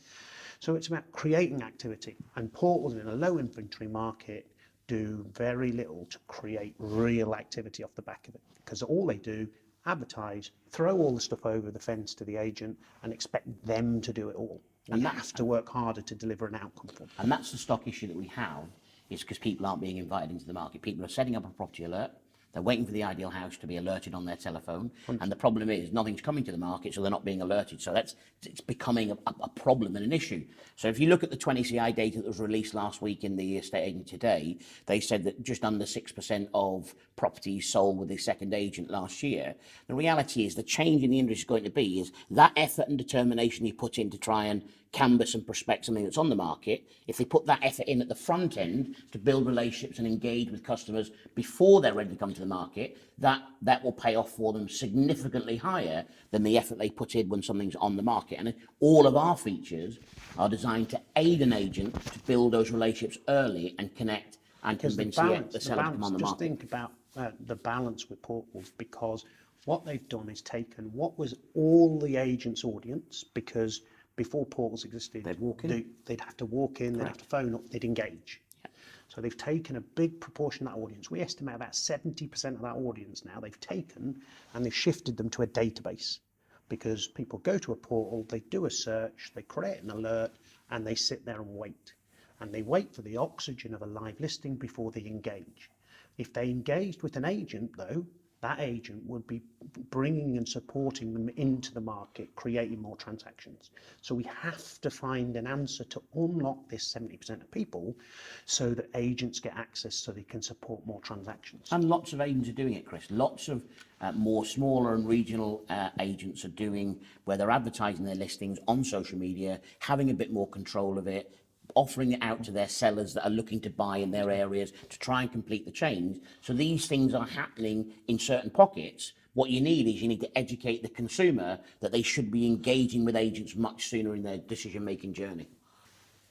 So it's about creating activity, and portals in a low inventory market do very little to create real activity off the back of it, because all they do, advertise, throw all the stuff over the fence to the agent and expect them to do it all. And they have to work harder to deliver an outcome for them. And that's the stock issue that we have, is because people aren't being invited into the market. People are setting up a property alert. They're waiting for the ideal house to be alerted on their telephone. And the problem is nothing's coming to the market, so they're not being alerted. So it's becoming a problem and an issue. So if you look at the 20CI data that was released last week in the Estate Agent Today, they said that just under 6% of properties sold with a second agent last year. The reality is the change in the industry is going to be is that effort and determination you put in to try and canvass and prospect something that's on the market. If they put that effort in at the front end to build relationships and engage with customers before they're ready to come to the market, that will pay off for them significantly higher than the effort they put in when something's on the market. And all of our features are designed to aid an agent to build those relationships early and connect and convince the seller to come on the market. Just think about the balance with portals, because what they've done is taken what was all the agents' audience, because before portals existed, they'd have to walk in, they'd have to phone up, they'd engage. Yeah. So they've taken a big proportion of that audience. We estimate about 70% of that audience now they've taken, and they've shifted them to a database, because people go to a portal, they do a search, they create an alert, and they sit there and wait. And they wait for the oxygen of a live listing before they engage. If they engaged with an agent, though, that agent would be bringing and supporting them into the market, creating more transactions. So we have to find an answer to unlock this 70% of people so that agents get access so they can support more transactions. And lots of agents are doing it, Chris. Lots of more smaller and regional agents are doing, where they're advertising their listings on social media, having a bit more control of it, offering it out to their sellers that are looking to buy in their areas to try and complete the chain. So these things are happening in certain pockets. What you need is you need to educate the consumer that they should be engaging with agents much sooner in their decision-making journey.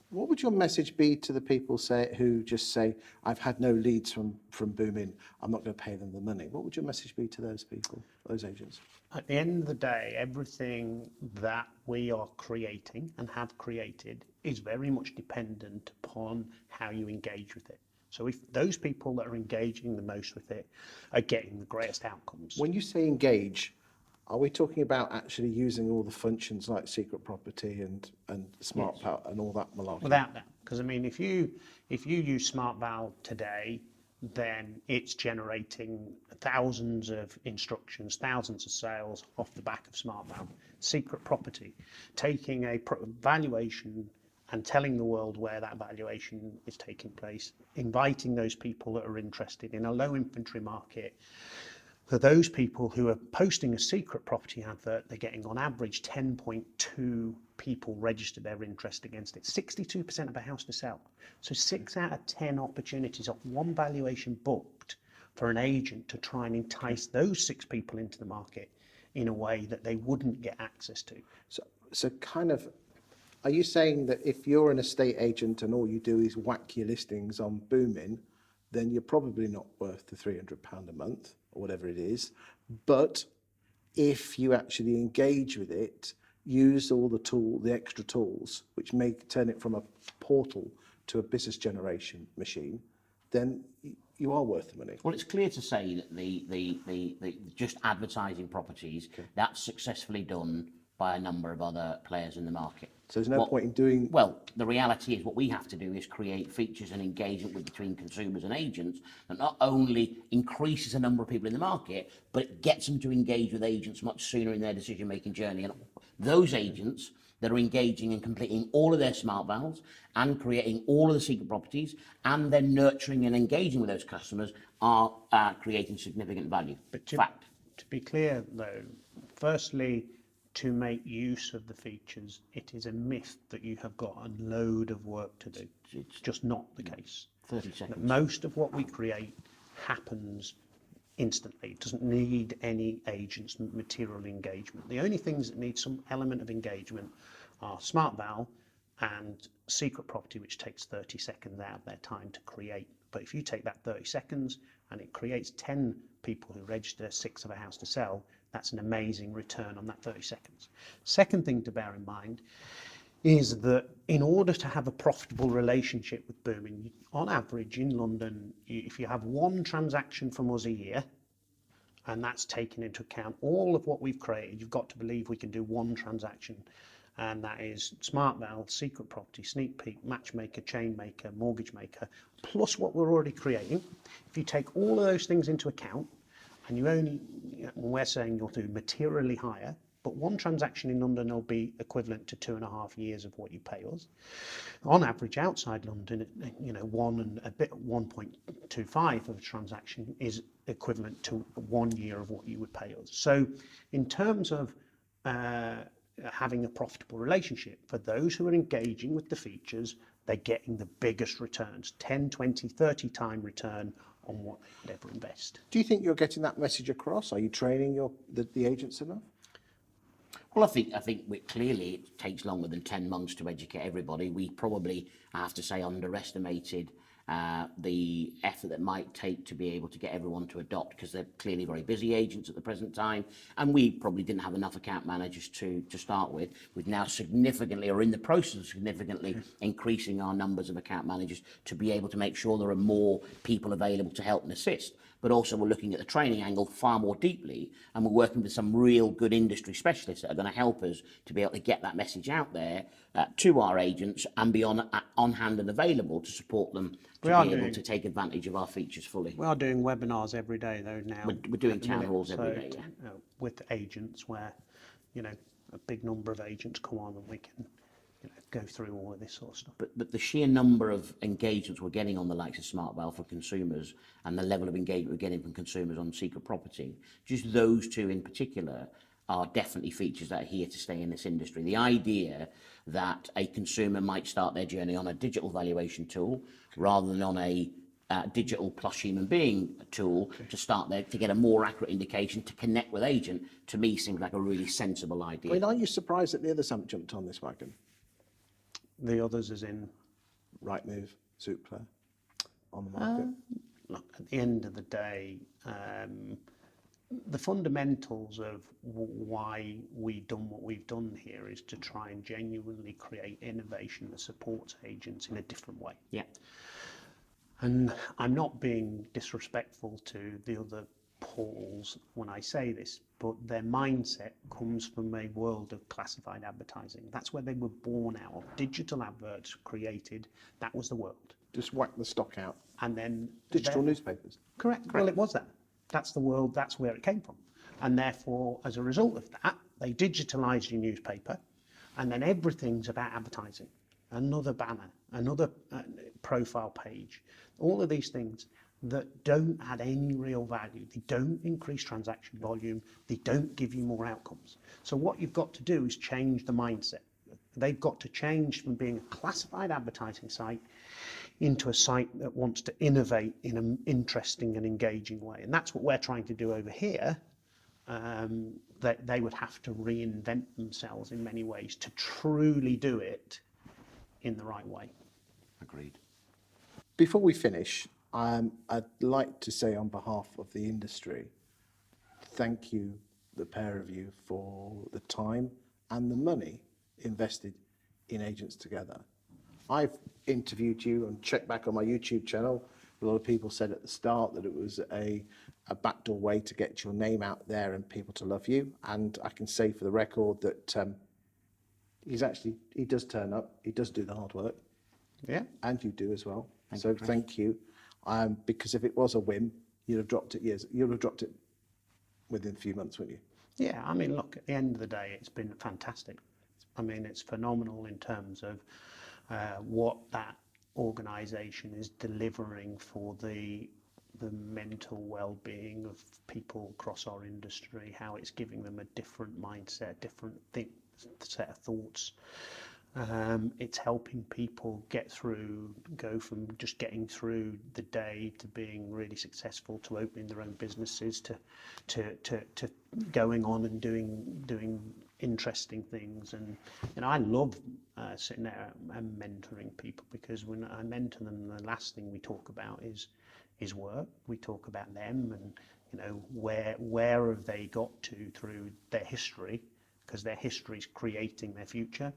What would your message be to the people who just say, I've had no leads from Boomin, I'm not going to pay them the money? What would your message be to those people, those agents? At the end of the day, everything that we are creating and have created is very much dependent upon how you engage with it. So if those people that are engaging the most with it are getting the greatest outcomes. When you say engage, are we talking about actually using all the functions like secret property and smart power and all that malarkey? Without that, because I mean, if you use Smart Val today, then it's generating thousands of instructions, thousands of sales off the back of Smart Val. Secret property, taking a valuation and telling the world where that valuation is taking place, inviting those people that are interested in a low inventory market. For those people who are posting a secret property advert, they're getting on average 10.2 people register their interest against it. 62% of a house to sell. So 6 out of 10 opportunities of one valuation booked for an agent to try and entice those 6 people into the market in a way that they wouldn't get access to. So kind of Are you saying that if you're an estate agent and all you do is whack your listings on Boomin, then you're probably not worth the £300 a month or whatever it is, but if you actually engage with it, use all the extra tools, which may turn it from a portal to a business generation machine, then you are worth the money. Well, it's clear to say that the just advertising properties, that's successfully done by a number of other players in the market. So there's no point in doing... Well, the reality is what we have to do is create features and engagement between consumers and agents that not only increases the number of people in the market, but it gets them to engage with agents much sooner in their decision-making journey. And those agents that are engaging and completing all of their smart valves and creating all of the secret properties and then nurturing and engaging with those customers are creating significant value. But to be clear, though, firstly, to make use of the features, it is a myth that you have got a load of work to do. It's just not the case. 30 seconds. Most of what we create happens instantly. It doesn't need any agents' material engagement. The only things that need some element of engagement are smart valve and secret property, which takes 30 seconds out of their time to create. But if you take that 30 seconds and it creates 10 people who register 6 of a house to sell, that's an amazing return on that 30 seconds. Second thing to bear in mind is that in order to have a profitable relationship with Boomin, on average in London, if you have one transaction from us a year, and that's taken into account all of what we've created, you've got to believe we can do one transaction, and that is smart valve, secret property, sneak peek, matchmaker, chain maker, mortgage maker, plus what we're already creating. If you take all of those things into account, and you only, we're saying you'll do materially higher, but one transaction in London will be equivalent to 2.5 years of what you pay us. On average, outside London, 1.25 of a transaction is equivalent to 1 year of what you would pay us. So in terms of having a profitable relationship, for those who are engaging with the features, they're getting the biggest returns, 10, 20, 30 time return on what they would ever invest. Do you think you're getting that message across? Are you training the agents enough? Well, I think clearly it takes longer than 10 months to educate everybody. We probably, I have to say, underestimated the effort that might take to be able to get everyone to adopt, because they're clearly very busy agents at the present time, and we probably didn't have enough account managers to start with. We've now significantly, or in the process of significantly, increasing our numbers of account managers to be able to make sure there are more people available to help and assist. But also we're looking at the training angle far more deeply, and we're working with some real good industry specialists that are going to help us to be able to get that message out there to our agents and be on hand and available to support them to be able to take advantage of our features fully. We are doing webinars every day, though, now. We're doing town halls every day, yeah. With agents where, a big number of agents come on and we can go through all of this sort of stuff. But the sheer number of engagements we're getting on the likes of Smart Valve for consumers and the level of engagement we're getting from consumers on secret property, just those two in particular are definitely features that are here to stay in this industry. The idea that a consumer might start their journey on a digital valuation tool rather than on a digital plus human being tool to start there, to get a more accurate indication, to connect with agent, to me seems like a really sensible idea. I mean, are you surprised that the others haven't jumped on this wagon? The others as in? Rightmove, Zoopla, on the market? Look, at the end of the day, the fundamentals of why we've done what we've done here is to try and genuinely create innovation that supports agents in a different way. Yeah. And I'm not being disrespectful to the other portals when I say this, but their mindset comes from a world of classified advertising. That's where they were born out of. Digital adverts created, that was the world. Just whack the stock out. And then digital newspapers. Correct. Well, it was that. That's the world, that's where it came from. And therefore, as a result of that, they digitalised your newspaper, and then everything's about advertising. Another banner, another profile page, all of these things that don't add any real value. They don't increase transaction volume. They don't give you more outcomes. So what you've got to do is change the mindset. They've got to change from being a classified advertising site into a site that wants to innovate in an interesting and engaging way. And that's what we're trying to do over here. that they would have to reinvent themselves in many ways to truly do it in the right way. Agreed. Before we finish, I'd like to say on behalf of the industry, thank you, the pair of you, for the time and the money invested in Agents Together. I've interviewed you and checked back on my YouTube channel. A lot of people said at the start that it was a backdoor way to get your name out there and people to love you. And I can say for the record that he does turn up, he does do the hard work. Yeah. And you do as well. Thank you. Because if it was a whim, you'd have dropped it within a few months, wouldn't you? Yeah, I mean, look, at the end of the day, it's been fantastic. I mean, it's phenomenal in terms of what that organisation is delivering for the mental well-being of people across our industry, how it's giving them a different mindset, different set of thoughts. It's helping people go from just getting through the day to being really successful, to opening their own businesses, to going on and doing interesting things. And I love sitting there and mentoring people, because when I mentor them, the last thing we talk about is work. We talk about them and where have they got to through their history, because their history is creating their future,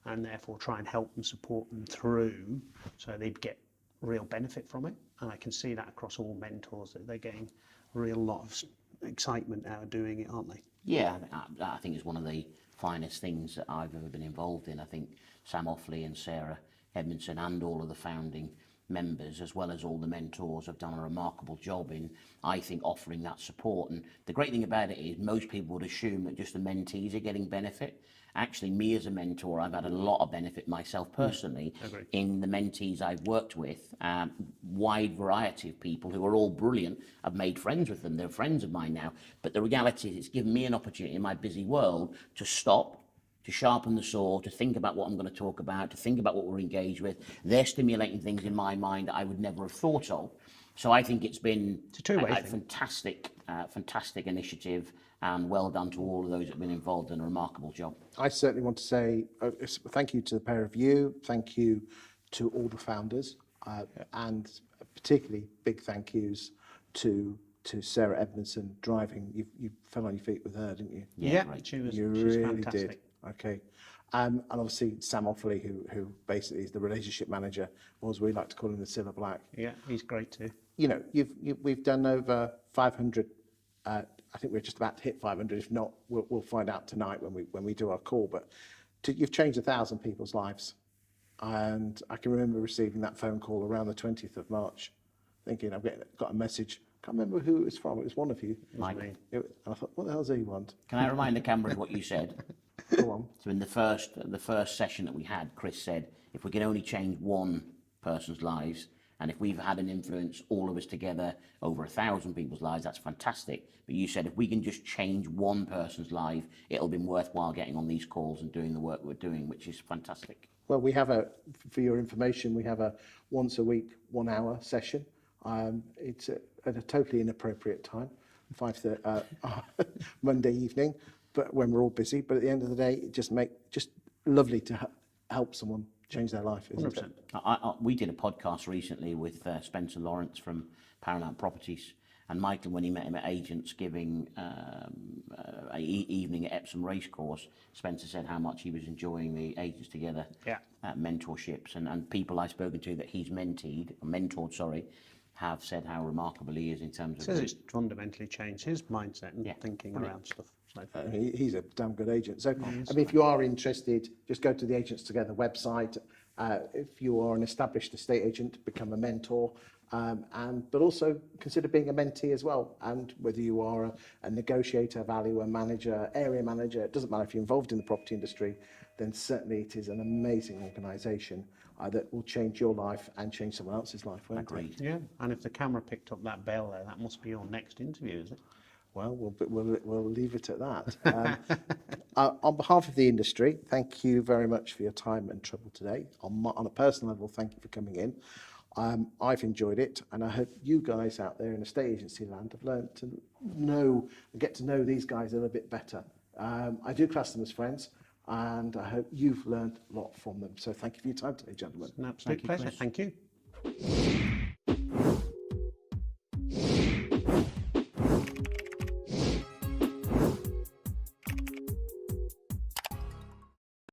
and therefore try and help them, support them through so they get real benefit from it. And I can see that across all mentors, that they're getting a real lot of excitement out of doing it, aren't they? Yeah, I think it's one of the finest things that I've ever been involved in. I think Sam Offley and Sarah Edmondson and all of the founding members, as well as all the mentors, have done a remarkable job in, I think, offering that support. And the great thing about it is most people would assume that just the mentees are getting benefit. Actually, me as a mentor, I've had a lot of benefit myself personally in the mentees I've worked with. Wide variety of people who are all brilliant. I've made friends with them. They're friends of mine now. But the reality is it's given me an opportunity in my busy world to stop, to sharpen the saw, to think about what I'm going to talk about, to think about what we're engaged with. They're stimulating things in my mind that I would never have thought of. So I think it's been a fantastic initiative, and well done to all of those that have been involved in a remarkable job. I certainly want to say thank you to the pair of you, thank you to all the founders, and particularly big thank yous to Sarah Edmondson driving. You fell on your feet with her, didn't you? Yeah, she's really fantastic. did. Okay. And obviously Sam Offley, who basically is the relationship manager, or as we like to call him, the Silver Black. Yeah, he's great too. You know, we've done over 500. I think we're just about to hit 500. If not, we'll find out tonight when we do our call. But you've changed 1,000 people's lives, and I can remember receiving that phone call around the 20th of March, thinking I've got a message. Can't remember who it was from. It was one of you. Mike. And I thought, what the hell does he want? Can I remind the cameras what you said? Go on. So in the first session that we had, Chris said, if we can only change one person's lives, and if we've had an influence, all of us together, over 1,000 people's lives, that's fantastic. But you said if we can just change one person's life, it'll be worthwhile getting on these calls and doing the work we're doing, which is fantastic. Well, we have for your information, we have a once a week, 1 hour session. It's at a totally inappropriate time, 5:30 Monday evening, but when we're all busy. But at the end of the day, it just lovely to help someone change their life, isn't 100%. it? We did a podcast recently with Spencer Lawrence from Paramount Properties, and Michael, when he met him at Agents giving an evening at Epsom Racecourse, Spencer said how much he was enjoying the Agents Together mentorships, and people I've spoken to that he's mentored, have said how remarkable he is in terms of... Says it's fundamentally changed his mindset and thinking around stuff. So. He's a damn good agent. So, I mean, if you are interested, just go to the Agents Together website. If you are an established estate agent, become a mentor, but also consider being a mentee as well. And whether you are a negotiator, valuer, manager, area manager, it doesn't matter if you're involved in the property industry, then certainly it is an amazing organisation that will change your life and change someone else's life. Agreed. Yeah, and if the camera picked up that bell there, that must be your next interview, is it? Well, we'll leave it at that. On behalf of the industry, thank you very much for your time and trouble today. On a personal level, thank you for coming in. I've enjoyed it, and I hope you guys out there in estate agency land have learned to know and get to know these guys a little bit better. I do class them as friends, and I hope you've learned a lot from them. So thank you for your time today, gentlemen. An absolute pleasure. Thank you.